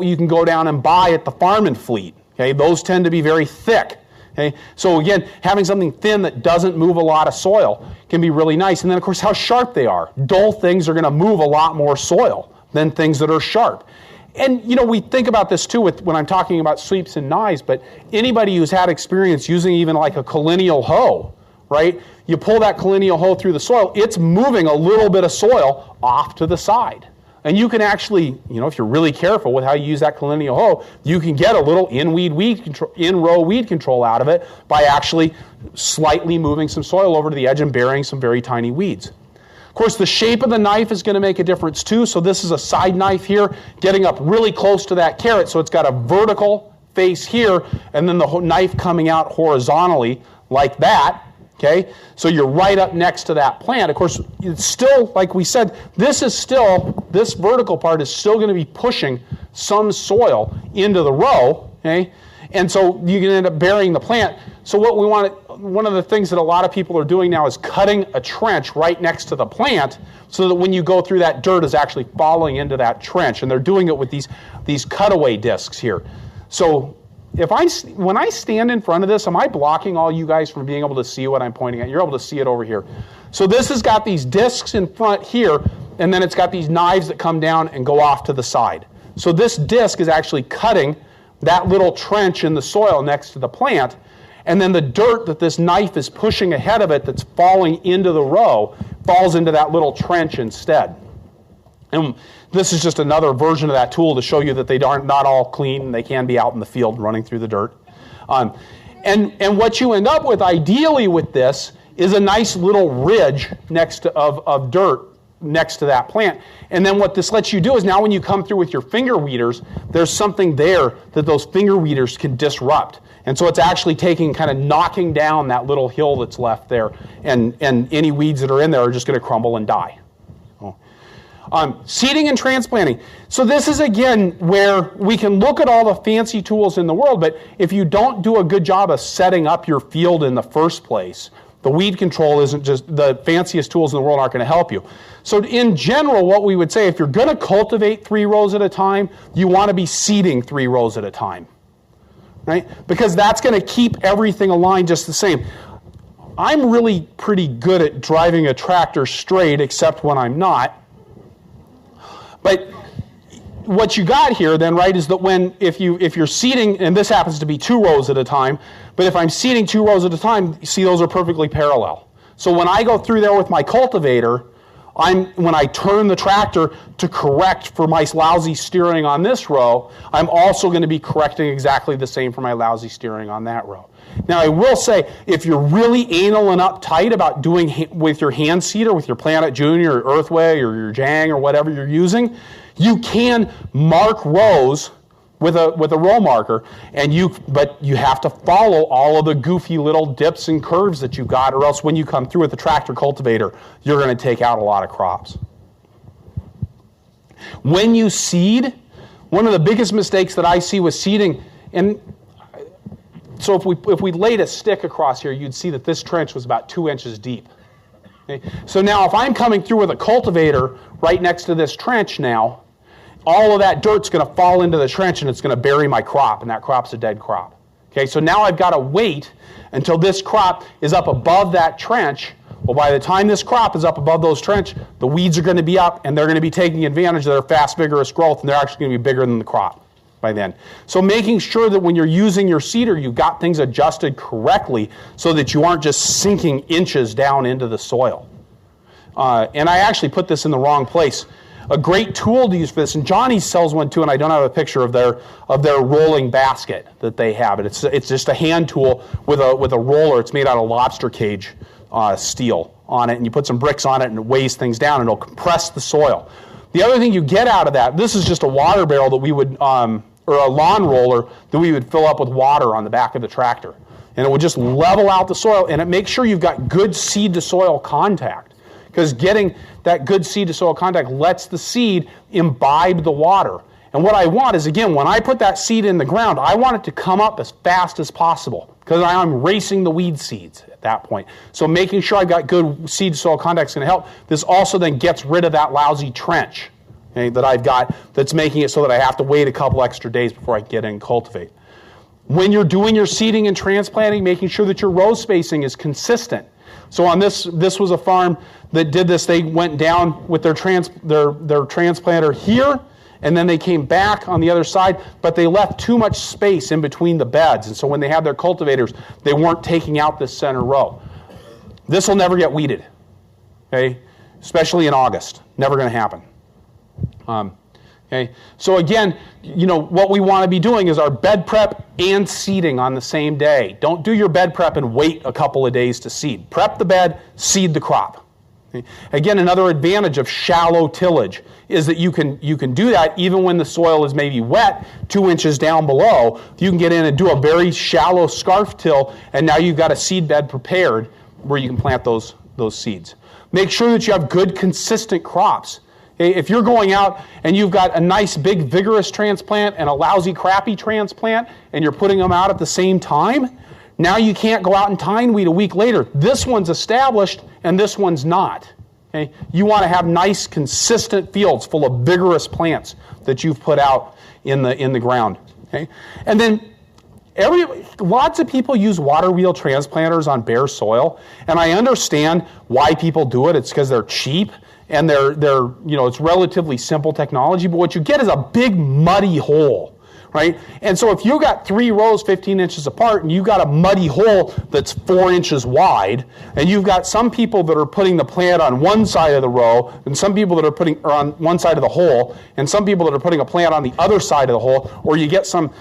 you can go down and buy at the Farm and Fleet. Okay? Those tend to be very thick. Okay? So again, having something thin that doesn't move a lot of soil can be really nice. And then, of course, how sharp they are. Dull things are going to move a lot more soil than things that are sharp. And, we think about this too when I'm talking about sweeps and knives, but anybody who's had experience using even like a collineal hoe, right? You pull that collineal hoe through the soil, it's moving a little bit of soil off to the side. And you can actually, if you're really careful with how you use that collineal hoe, you can get a little in-row weed control out of it by actually slightly moving some soil over to the edge and burying some very tiny weeds. Of course, the shape of the knife is going to make a difference too. So this is a side knife here, getting up really close to that carrot. So it's got a vertical face here, and then the knife coming out horizontally like that. Okay, so you're right up next to that plant. Of course, it's still, like we said, this vertical part is still going to be pushing some soil into the row, okay? And so you can end up burying the plant. So what we want, one of the things that a lot of people are doing now is cutting a trench right next to the plant so that when you go through that dirt is actually falling into that trench. And they're doing it with these cutaway discs here. So when I stand in front of this, am I blocking all you guys from being able to see what I'm pointing at? You're able to see it over here. So this has got these discs in front here, and then it's got these knives that come down and go off to the side. So this disc is actually cutting that little trench in the soil next to the plant, and then the dirt that this knife is pushing ahead of it that's falling into the row falls into that little trench instead. And this is just another version of that tool to show you that they aren't not all clean and they can be out in the field running through the dirt. And what you end up with ideally with this is a nice little ridge of dirt next to that plant. And then what this lets you do is now when you come through with your finger weeders, there's something there that those finger weeders can disrupt. And so it's actually kind of knocking down that little hill that's left there, and any weeds that are in there are just going to crumble and die. Seeding and transplanting. So this is, again, where we can look at all the fancy tools in the world, but if you don't do a good job of setting up your field in the first place, the weed control isn't just, the fanciest tools in the world aren't going to help you. So in general, what we would say, if you're going to cultivate 3 rows at a time, you want to be seeding 3 rows at a time, right? Because that's going to keep everything aligned just the same. I'm really pretty good at driving a tractor straight, except when I'm not. But what you got here then, right, is that if you're seeding, and this happens to be 2 rows at a time, but if I'm seeding 2 rows at a time, you see those are perfectly parallel. So when I go through there with my cultivator, when I turn the tractor to correct for my lousy steering on this row, I'm also going to be correcting exactly the same for my lousy steering on that row. Now, I will say, if you're really anal and uptight about doing with your hand seeder, with your Planet Junior or Earthway or your Jang or whatever you're using, you can mark rows with a row marker, but you have to follow all of the goofy little dips and curves that you've got, or else when you come through with the tractor cultivator, you're going to take out a lot of crops. When you seed, one of the biggest mistakes that I see with seeding, and so if we laid a stick across here, you'd see that this trench was about 2 inches deep. Okay? So now if I'm coming through with a cultivator right next to this trench now, all of that dirt's going to fall into the trench and it's going to bury my crop, and that crop's a dead crop. Okay, so now I've got to wait until this crop is up above that trench. Well, by the time this crop is up above those trench, the weeds are going to be up and they're going to be taking advantage of their fast, vigorous growth, and they're actually going to be bigger than the crop by then. So making sure that when you're using your seeder, you've got things adjusted correctly so that you aren't just sinking inches down into the soil. And I actually put this in the wrong place. A great tool to use for this, and Johnny sells one too, and I don't have a picture of their rolling basket that they have. It's just a hand tool with a roller. It's made out of lobster cage steel on it, and you put some bricks on it, and it weighs things down, and it'll compress the soil. The other thing you get out of that, this is just a water barrel that we would, or a lawn roller that we would fill up with water on the back of the tractor, and it would just level out the soil, and it makes sure you've got good seed to soil contact. Because getting that good seed to soil contact lets the seed imbibe the water. And what I want is, again, when I put that seed in the ground, I want it to come up as fast as possible, because I'm racing the weed seeds at that point. So making sure I've got good seed to soil contact is going to help. This also then gets rid of that lousy trench, okay, that I've got that's making it so that I have to wait a couple extra days before I get in and cultivate. When you're doing your seeding and transplanting, making sure that your row spacing is consistent. So on this was a farm that did this. They went down with their transplanter here, and then they came back on the other side, but they left too much space in between the beds. And so when they had their cultivators, they weren't taking out this center row. This will never get weeded, okay? Especially in August. Never going to happen. Okay. So again, what we want to be doing is our bed prep and seeding on the same day. Don't do your bed prep and wait a couple of days to seed. Prep the bed, seed the crop. Okay. Again, another advantage of shallow tillage is that you can do that even when the soil is maybe wet 2 inches down below. You can get in and do a very shallow scarf till, and now you've got a seed bed prepared where you can plant those seeds. Make sure that you have good, consistent crops. If you're going out and you've got a nice, big, vigorous transplant and a lousy, crappy transplant, and you're putting them out at the same time, now you can't go out and tine weed a week later. This one's established and this one's not. Okay? You want to have nice, consistent fields full of vigorous plants that you've put out in the ground. Okay? And then lots of people use water wheel transplanters on bare soil, and I understand why people do it. It's because they're cheap. And it's relatively simple technology, but what you get is a big muddy hole, right? And so if you got 3 rows 15 inches apart and you got a muddy hole that's 4 inches wide, and you've got some people that are putting the plant on one side of the row, and some people that are on one side of the hole, and some people that are putting a plant on the other side of the hole, or you get some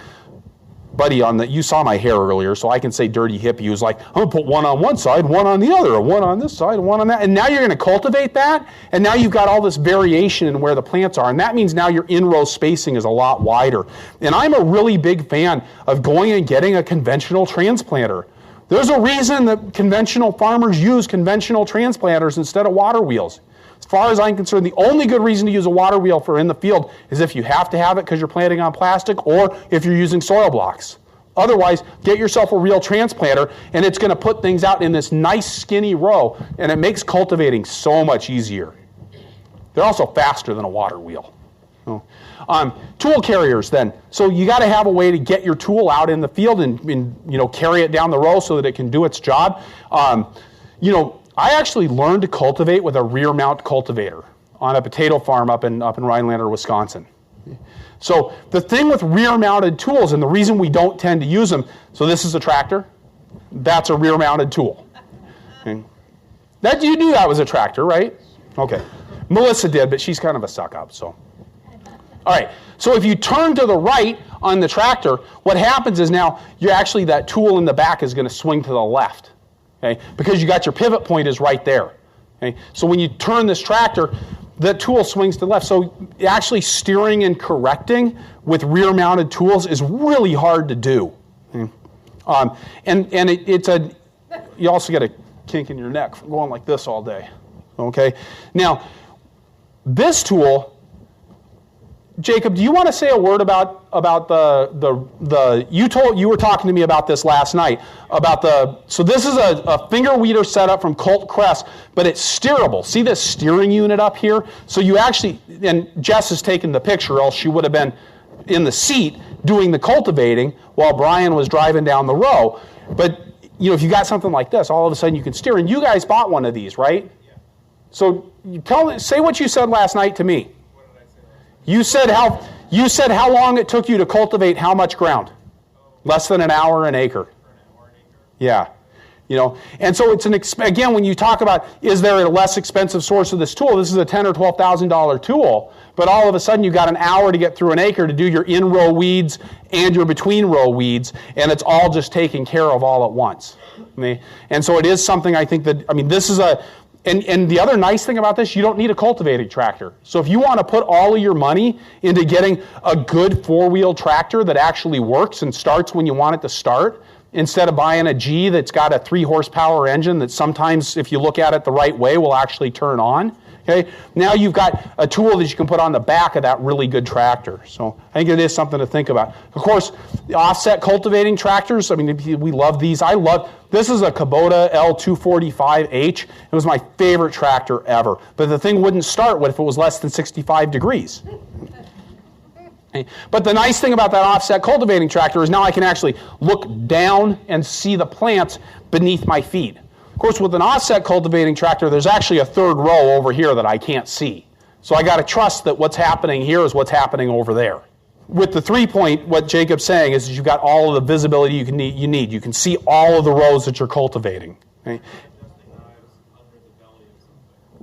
buddy you saw my hair earlier, so I can say dirty hippie who's like, I'm going to put one on one side, one on the other, or one on this side, one on that. And now you're going to cultivate that, and now you've got all this variation in where the plants are. And that means now your in-row spacing is a lot wider. And I'm a really big fan of going and getting a conventional transplanter. There's a reason that conventional farmers use conventional transplanters instead of water wheels. As far as I'm concerned, the only good reason to use a water wheel for in the field is if you have to have it because you're planting on plastic or if you're using soil blocks. Otherwise, get yourself a real transplanter, and it's going to put things out in this nice skinny row, and it makes cultivating so much easier. They're also faster than a water wheel. Tool carriers then. So you got to have a way to get your tool out in the field and carry it down the row so that it can do its job. I actually learned to cultivate with a rear mount cultivator on a potato farm up in Rhinelander, Wisconsin. So the thing with rear mounted tools, and the reason we don't tend to use them, so this is a tractor, that's a rear mounted tool. Okay. You knew that was a tractor, right? Okay. Melissa did, but she's kind of a suck up, so. All right, so if you turn to the right on the tractor, what happens is now that tool in the back is going to swing to the left. Okay, because you got your pivot point is right there. Okay, so when you turn this tractor, the tool swings to the left. So actually steering and correcting with rear-mounted tools is really hard to do. Okay. You also get a kink in your neck from going like this all day. Okay, now this tool. Jacob, do you want to say a word about you were talking to me about this last night, so this is a finger weeder setup from Colt Crest, but it's steerable. See this steering unit up here? So you actually, and Jess has taken the picture, else she would have been in the seat doing the cultivating while Brian was driving down the row. But if you got something like this, all of a sudden you can steer, and you guys bought one of these, right? Yeah. So say what you said last night to me. You said how long it took you to cultivate how much ground? Less than an hour an acre. Yeah. And so it's again, when you talk about is there a less expensive source of this tool, this is a $10,000 or $12,000 tool, but all of a sudden you've got an hour to get through an acre to do your in-row weeds and your between-row weeds, and it's all just taken care of all at once. And so it is something I think this is and the other nice thing about this, you don't need a cultivating tractor. So if you want to put all of your money into getting a good four-wheel tractor that actually works and starts when you want it to start, instead of buying a G that's got a 3-horsepower engine that sometimes, if you look at it the right way, will actually turn on, okay? Now you've got a tool that you can put on the back of that really good tractor. So I think it is something to think about. Of course, the offset cultivating tractors, we love these. This is a Kubota L245H. It was my favorite tractor ever. But the thing wouldn't start if it was less than 65 degrees. Okay. But the nice thing about that offset cultivating tractor is now I can actually look down and see the plants beneath my feet. Of course, with an offset cultivating tractor, there's actually a third row over here that I can't see. So I got to trust that what's happening here is what's happening over there. With the 3-point, what Jacob's saying is you've got all of the visibility you need. You can see all of the rows that you're cultivating. Okay?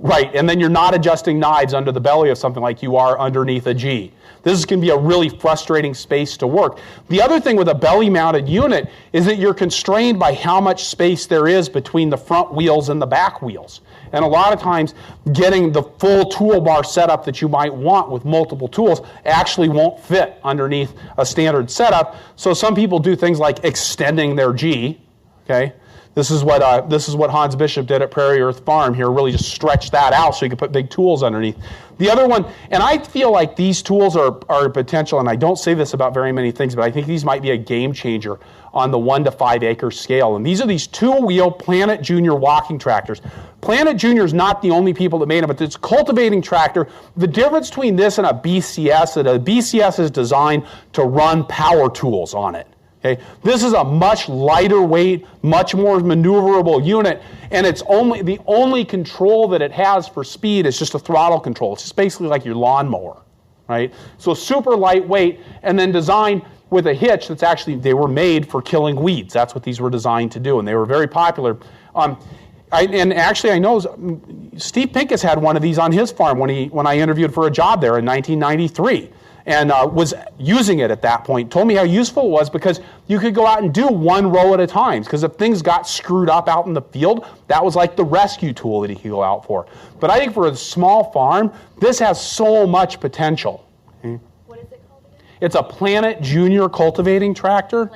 Right, and then you're not adjusting knives under the belly of something like you are underneath a G. This can be a really frustrating space to work. The other thing with a belly-mounted unit is that you're constrained by how much space there is between the front wheels and the back wheels. And a lot of times, getting the full toolbar setup that you might want with multiple tools actually won't fit underneath a standard setup. So some people do things like extending their G, okay? This is what Hans Bishop did at Prairie Earth Farm here, really just stretch that out so you can put big tools underneath. The other one, and I feel like these tools are potential, and I don't say this about very many things, but I think these might be a game changer on the 1 to 5 acre scale. And these are these 2-wheel Planet Junior walking tractors. Planet Junior is not the only people that made them, but it's a cultivating tractor. The difference between this and a BCS, that a BCS is designed to run power tools on it. Okay? This is a much lighter weight, much more maneuverable unit, and it's the only control that it has for speed is just a throttle control. It's just basically like your lawnmower, right? So super lightweight, and then designed with a hitch that's actually, they were made for killing weeds. That's what these were designed to do, and they were very popular. And actually, I know Steve Pincus had one of these on his farm when I interviewed for a job there in 1993. And was using it at that point. Told me how useful it was because you could go out and do one row at a time. Because if things got screwed up out in the field, that was like the rescue tool that he could go out for. But I think for a small farm, this has so much potential. What is it called again? It's a Planet Junior cultivating tractor.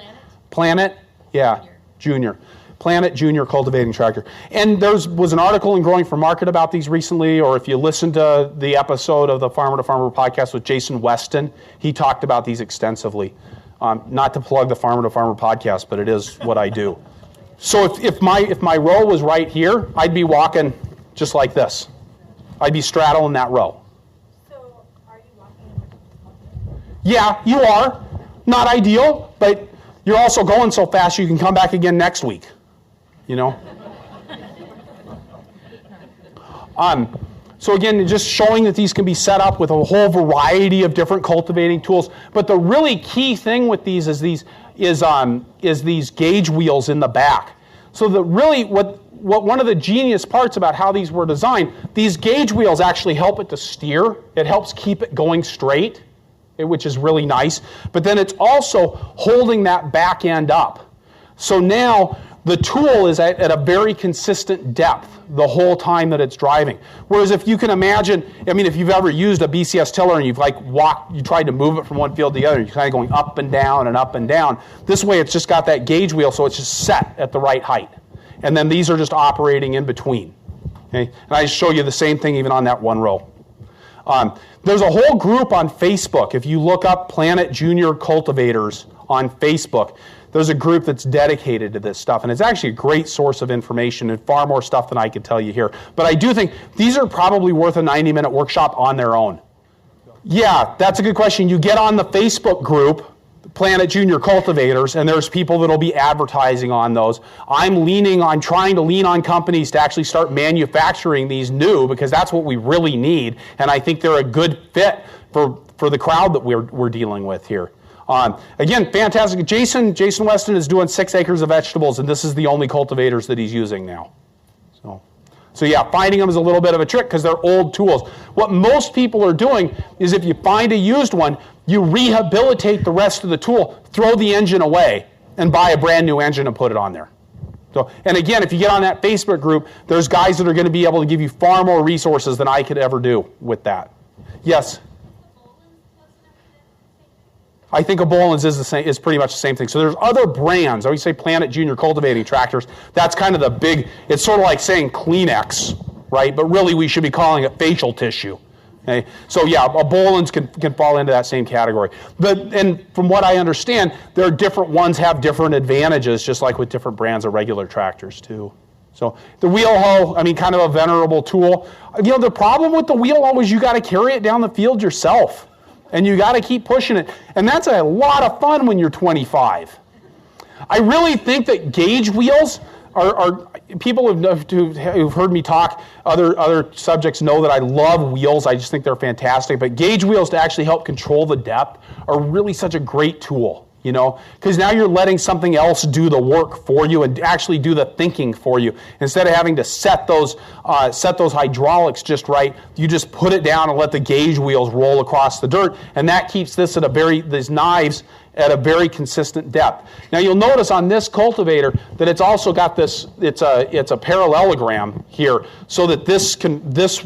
Planet, yeah, Junior. Planet Junior cultivating tractor. And there was an article in Growing for Market about these recently, or if you listen to the episode of the Farmer to Farmer podcast with Jason Weston, he talked about these extensively. Not to plug the Farmer to Farmer podcast, but it is what I do. So if my row was right here, I'd be walking just like this. I'd be straddling that row. So are you walking? Yeah, you are. Not ideal, but you're also going so fast you can come back again next week. You know? So again, just showing that these can be set up with a whole variety of different cultivating tools. But the really key thing with these is these gauge wheels in the back. So what one of the genius parts about how these were designed, these gauge wheels actually help it to steer. It helps keep it going straight, which is really nice. But then it's also holding that back end up. So now the tool is at a very consistent depth the whole time that it's driving. Whereas if you can imagine, if you've ever used a BCS tiller and you've you tried to move it from one field to the other, you're kind of going up and down and up and down. This way it's just got that gauge wheel, so it's just set at the right height. And then these are just operating in between. Okay? And I show you the same thing even on that one row. There's a whole group on Facebook. If you look up Planet Junior Cultivators on Facebook, there's a group that's dedicated to this stuff, and it's actually a great source of information and far more stuff than I could tell you here. But I do think these are probably worth a 90-minute workshop on their own. Yeah, that's a good question. You get on the Facebook group, Planet Junior Cultivators, and there's people that'll be advertising on those. I'm trying to lean on companies to actually start manufacturing these new, because that's what we really need, and I think they're a good fit for the crowd that we're dealing with here. Again, fantastic. Jason Weston is doing 6 acres of vegetables, and this is the only cultivators that he's using now. So yeah, finding them is a little bit of a trick because they're old tools. What most people are doing is if you find a used one, you rehabilitate the rest of the tool, throw the engine away, and buy a brand new engine and put it on there. So, and again, if you get on that Facebook group, there's guys that are going to be able to give you far more resources than I could ever do with that. Yes? I think a Boland's is pretty much the same thing. So there's other brands. I always say Planet Junior cultivating tractors. That's kind of the big, it's sort of like saying Kleenex, right? But really we should be calling it facial tissue. Okay? So yeah, a Boland's can fall into that same category. And from what I understand, there are different ones have different advantages, just like with different brands of regular tractors too. So the wheel hoe, kind of a venerable tool. The problem with the wheel hoe is you got to carry it down the field yourself. And you got to keep pushing it. And that's a lot of fun when you're 25. I really think that gauge wheels are people who've heard me talk, other subjects know that I love wheels. I just think they're fantastic. But gauge wheels to actually help control the depth are really such a great tool. because now you're letting something else do the work for you and actually do the thinking for you. Instead of having to set those hydraulics just right, you just put it down and let the gauge wheels roll across the dirt, and that keeps these knives at a very consistent depth. Now you'll notice on this cultivator that it's also got this, it's a parallelogram here, so that this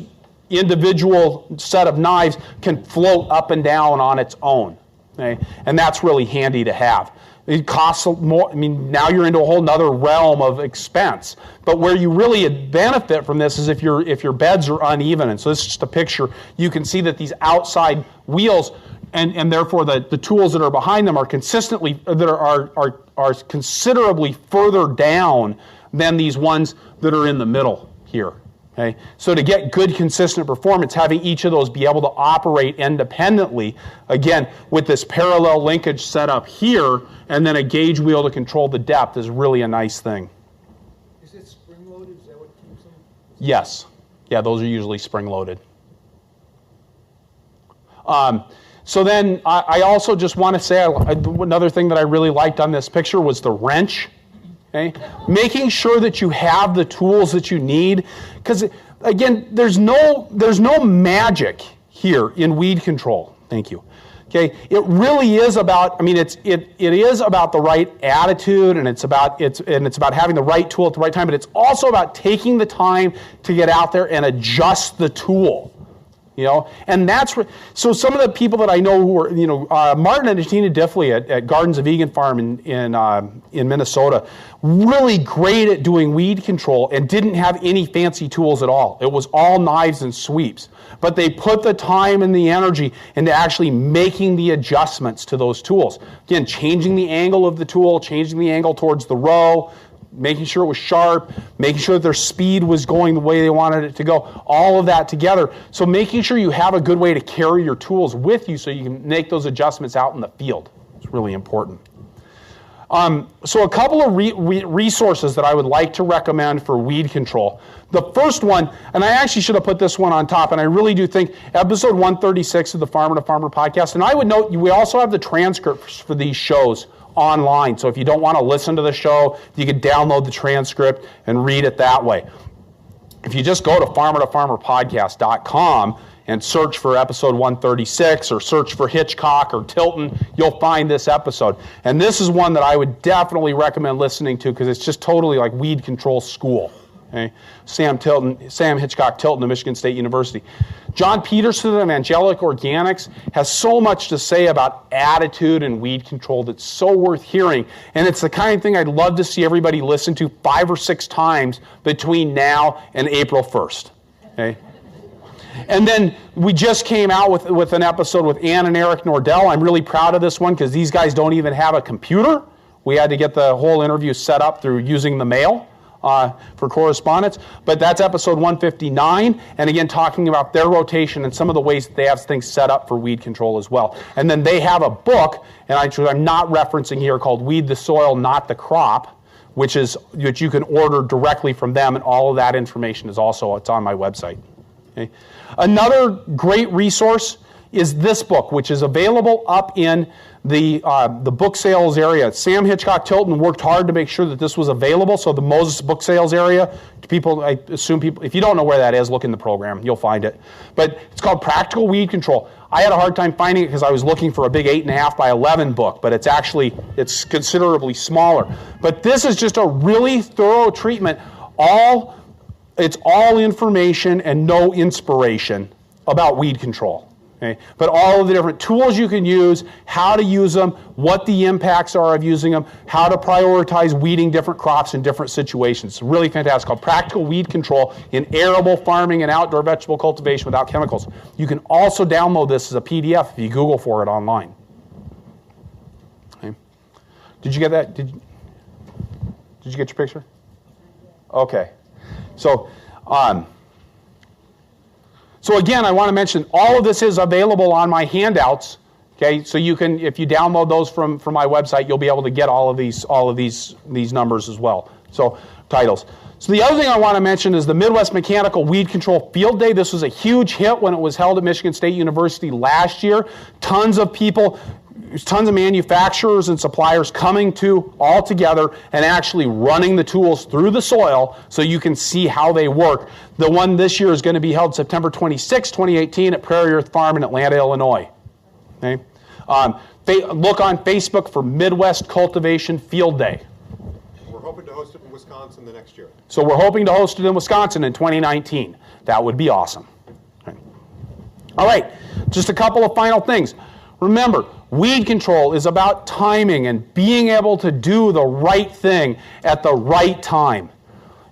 individual set of knives can float up and down on its own. Okay? And that's really handy to have. It costs more. Now you're into a whole nother realm of expense. But where you really benefit from this is if your beds are uneven. And so this is just a picture. You can see that these outside wheels and therefore the tools that are behind them are considerably further down than these ones that are in the middle here. Okay? So to get good, consistent performance, having each of those be able to operate independently, again, with this parallel linkage set up here, and then a gauge wheel to control the depth is really a nice thing. Is it spring-loaded? Is that what keeps them? Yes. Yeah, those are usually spring-loaded. So then I also just want to say another thing that I really liked on this picture was the wrench. Okay? Making sure that you have the tools that you need, because again, there's no magic here in weed control. Thank you. Okay, it really is about. It is about the right attitude, and it's about having the right tool at the right time. But it's also about taking the time to get out there and adjust the tool. And so some of the people that I know who are, Martin and Tina Diffley at Gardens of Vegan Farm in Minnesota, really great at doing weed control and didn't have any fancy tools at all. It was all knives and sweeps. But they put the time and the energy into actually making the adjustments to those tools. Again, changing the angle of the tool, changing the angle towards the row, making sure it was sharp, making sure that their speed was going the way they wanted it to go, all of that together. So making sure you have a good way to carry your tools with you so you can make those adjustments out in the field. It's really important. So a couple of resources that I would like to recommend for weed control. The first one, and I actually should have put this one on top, and I really do think episode 136 of the Farmer to Farmer podcast, and I would note we also have the transcripts for these shows online. So if you don't want to listen to the show, you can download the transcript and read it that way. If you just go to farmertofarmerpodcast.com and search for episode 136 or search for Hitchcock or Tilton, you'll find this episode. And this is one that I would definitely recommend listening to because it's just totally like weed control school. Okay? Sam Hitchcock Tilton of Michigan State University. John Peterson of Angelic Organics has so much to say about attitude and weed control that's so worth hearing. And it's the kind of thing I'd love to see everybody listen to 5 or 6 times between now and April 1st. Okay? And then we just came out with an episode with Ann and Eric Nordell. I'm really proud of this one because these guys don't even have a computer. We had to get the whole interview set up through using the mail. For correspondence, but that's episode 159, and again talking about their rotation and some of the ways that they have things set up for weed control as well. And then they have a book, and I'm not referencing here, called Weed the Soil, Not the Crop, which you can order directly from them, and all of that information it's on my website. Okay? Another great resource is this book, which is available up in the book sales area. Sam Hitchcock Tilton worked hard to make sure that this was available, so the Moses book sales area, I assume people, if you don't know where that is, look in the program, you'll find it. But it's called Practical Weed Control. I had a hard time finding it because I was looking for a big 8.5 by 11 book, but it's considerably smaller. But this is just a really thorough treatment. It's all information and no inspiration about weed control. Okay? But all of the different tools you can use, how to use them, what the impacts are of using them, how to prioritize weeding different crops in different situations. It's really fantastic. It's called Practical Weed Control in Arable Farming and Outdoor Vegetable Cultivation Without Chemicals. You can also download this as a PDF if you Google for it online. Okay. Did you get that? Did you get your picture? Okay. So again, I want to mention all of this is available on my handouts. Okay, so you can, if you download those from my website, you'll be able to get all of these numbers as well. So titles. So the other thing I want to mention is the Midwest Mechanical Weed Control Field Day. This was a huge hit when it was held at Michigan State University last year. Tons of people there's tons of manufacturers and suppliers coming all together and actually running the tools through the soil so you can see how they work. The one this year is going to be held September 26, 2018 at Prairie Earth Farm in Atlanta, Illinois. Okay? Look on Facebook for Midwest Cultivation Field Day. We're hoping to host it in Wisconsin the next year. So we're hoping to host it in Wisconsin in 2019. That would be awesome. Okay. All right, just a couple of final things. Remember, weed control is about timing and being able to do the right thing at the right time.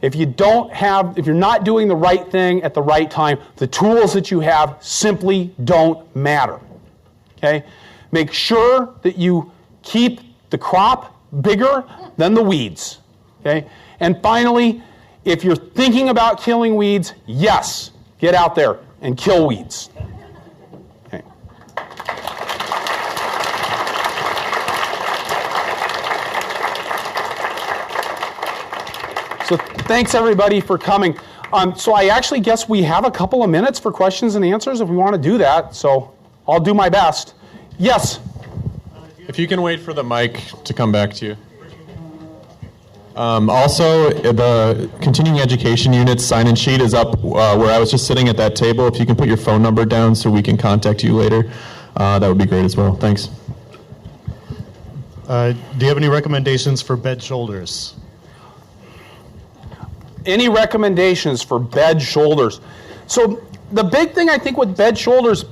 If you're not doing the right thing at the right time, the tools that you have simply don't matter. Okay? Make sure that you keep the crop bigger than the weeds. Okay? And finally, if you're thinking about killing weeds, yes, get out there and kill weeds. Okay. So thanks everybody for coming. So I actually guess we have a couple of minutes for questions and answers if we want to do that. So I'll do my best. Yes? If you can wait for the mic to come back to you. Also, the continuing education unit's sign-in sheet is up where I was just sitting at that table. If you can put your phone number down so we can contact you later, that would be great as well. Thanks. Do you have any recommendations for bed shoulders? Any recommendations for bed shoulders? So the big thing I think with bed shoulders,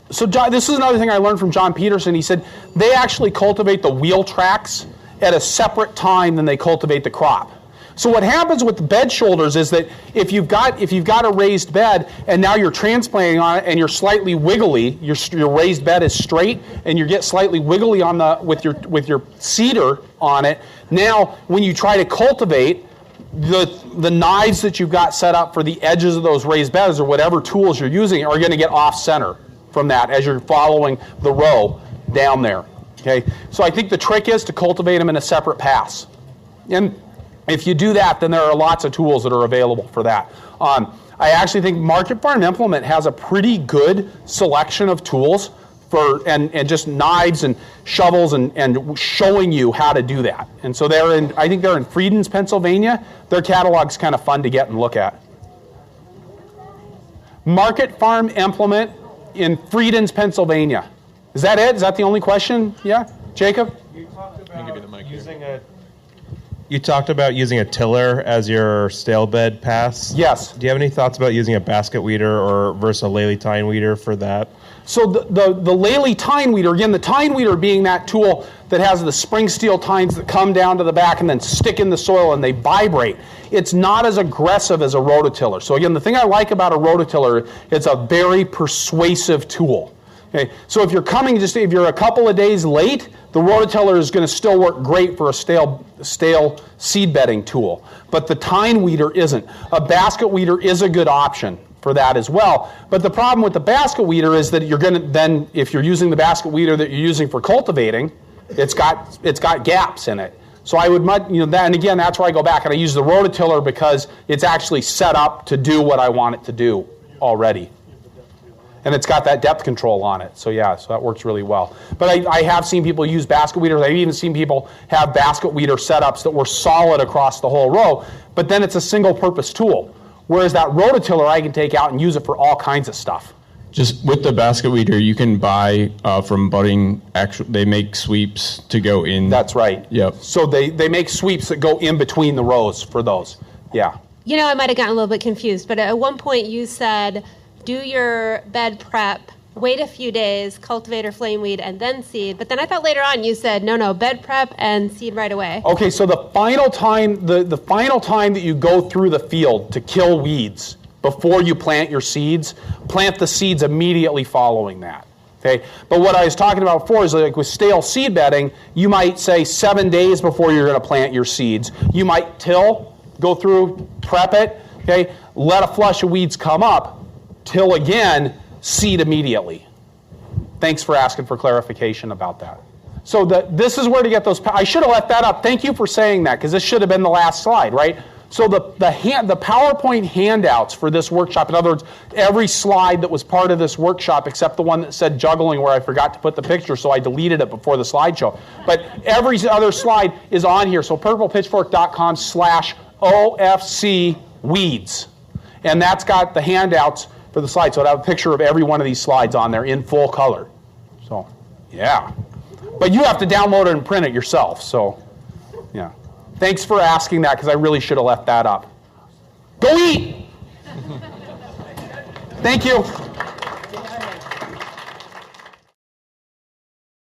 so this is another thing I learned from John Peterson. He said they actually cultivate the wheel tracks at a separate time than they cultivate the crop. So what happens with the bed shoulders is that if you've got a raised bed and now you're transplanting on it and you're slightly wiggly, your raised bed is straight and you get slightly wiggly on with your seeder on it. Now when you try to cultivate, the knives that you've got set up for the edges of those raised beds or whatever tools you're using are going to get off center from that as you're following the row down there. Okay, so I think the trick is to cultivate them in a separate pass. And if you do that, then there are lots of tools that are available for that. I actually think Market Farm Implement has a pretty good selection of tools and just knives and shovels and showing you how to do that. And so I think they're in Friedens, Pennsylvania. Their catalog's kind of fun to get and look at. Market Farm Implement in Friedens, Pennsylvania. Is that it? Is that the only question? Yeah? Jacob? You talked about using a tiller as your stale bed pass. Yes. Do you have any thoughts about using a basket weeder or versus a Lely tine weeder for that? So the Lely tine weeder, again, the tine weeder being that tool that has the spring steel tines that come down to the back and then stick in the soil and they vibrate. It's not as aggressive as a rototiller. So again, the thing I like about a rototiller, it's a very persuasive tool. Okay, so if you're a couple of days late, the rototiller is going to still work great for a stale seed bedding tool. But the tine weeder isn't. A basket weeder is a good option for that as well. But the problem with the basket weeder is that you're going to then, if you're using the basket weeder that you're using for cultivating, it's got gaps in it. So I would, and again, that's where I go back and I use the rototiller because it's actually set up to do what I want it to do already. And it's got that depth control on it. So yeah, so that works really well. But I have seen people use basket weeders. I've even seen people have basket weeder setups that were solid across the whole row, but then it's a single purpose tool. Whereas that rototiller I can take out and use it for all kinds of stuff. Just with the basket weeder, you can buy from budding, they make sweeps to go in. That's right. Yep. So they make sweeps that go in between the rows for those. Yeah. You know, I might have gotten a little bit confused, but at one point you said, do your bed prep, wait a few days, cultivate or flame weed, and then seed. But then I thought later on you said, no, bed prep and seed right away. Okay, so the final time that you go through the field to kill weeds before you plant your seeds, plant the seeds immediately following that. Okay, but what I was talking about before is like with stale seed bedding, you might say 7 days before you're going to plant your seeds. You might till, go through, prep it, okay, let a flush of weeds come up, till again, seed immediately. Thanks for asking for clarification about that. So this is where to get those. I should have left that up. Thank you for saying that because this should have been the last slide, right? So the PowerPoint handouts for this workshop, in other words, every slide that was part of this workshop except the one that said juggling where I forgot to put the picture, so I deleted it before the slideshow. But every other slide is on here. So purplepitchfork.com/OFC weeds. And that's got the handouts for the slides. So it'll have a picture of every one of these slides on there in full color. So, yeah. But you have to download it and print it yourself. So, yeah. Thanks for asking that, because I really should have left that up. Go eat! Thank you.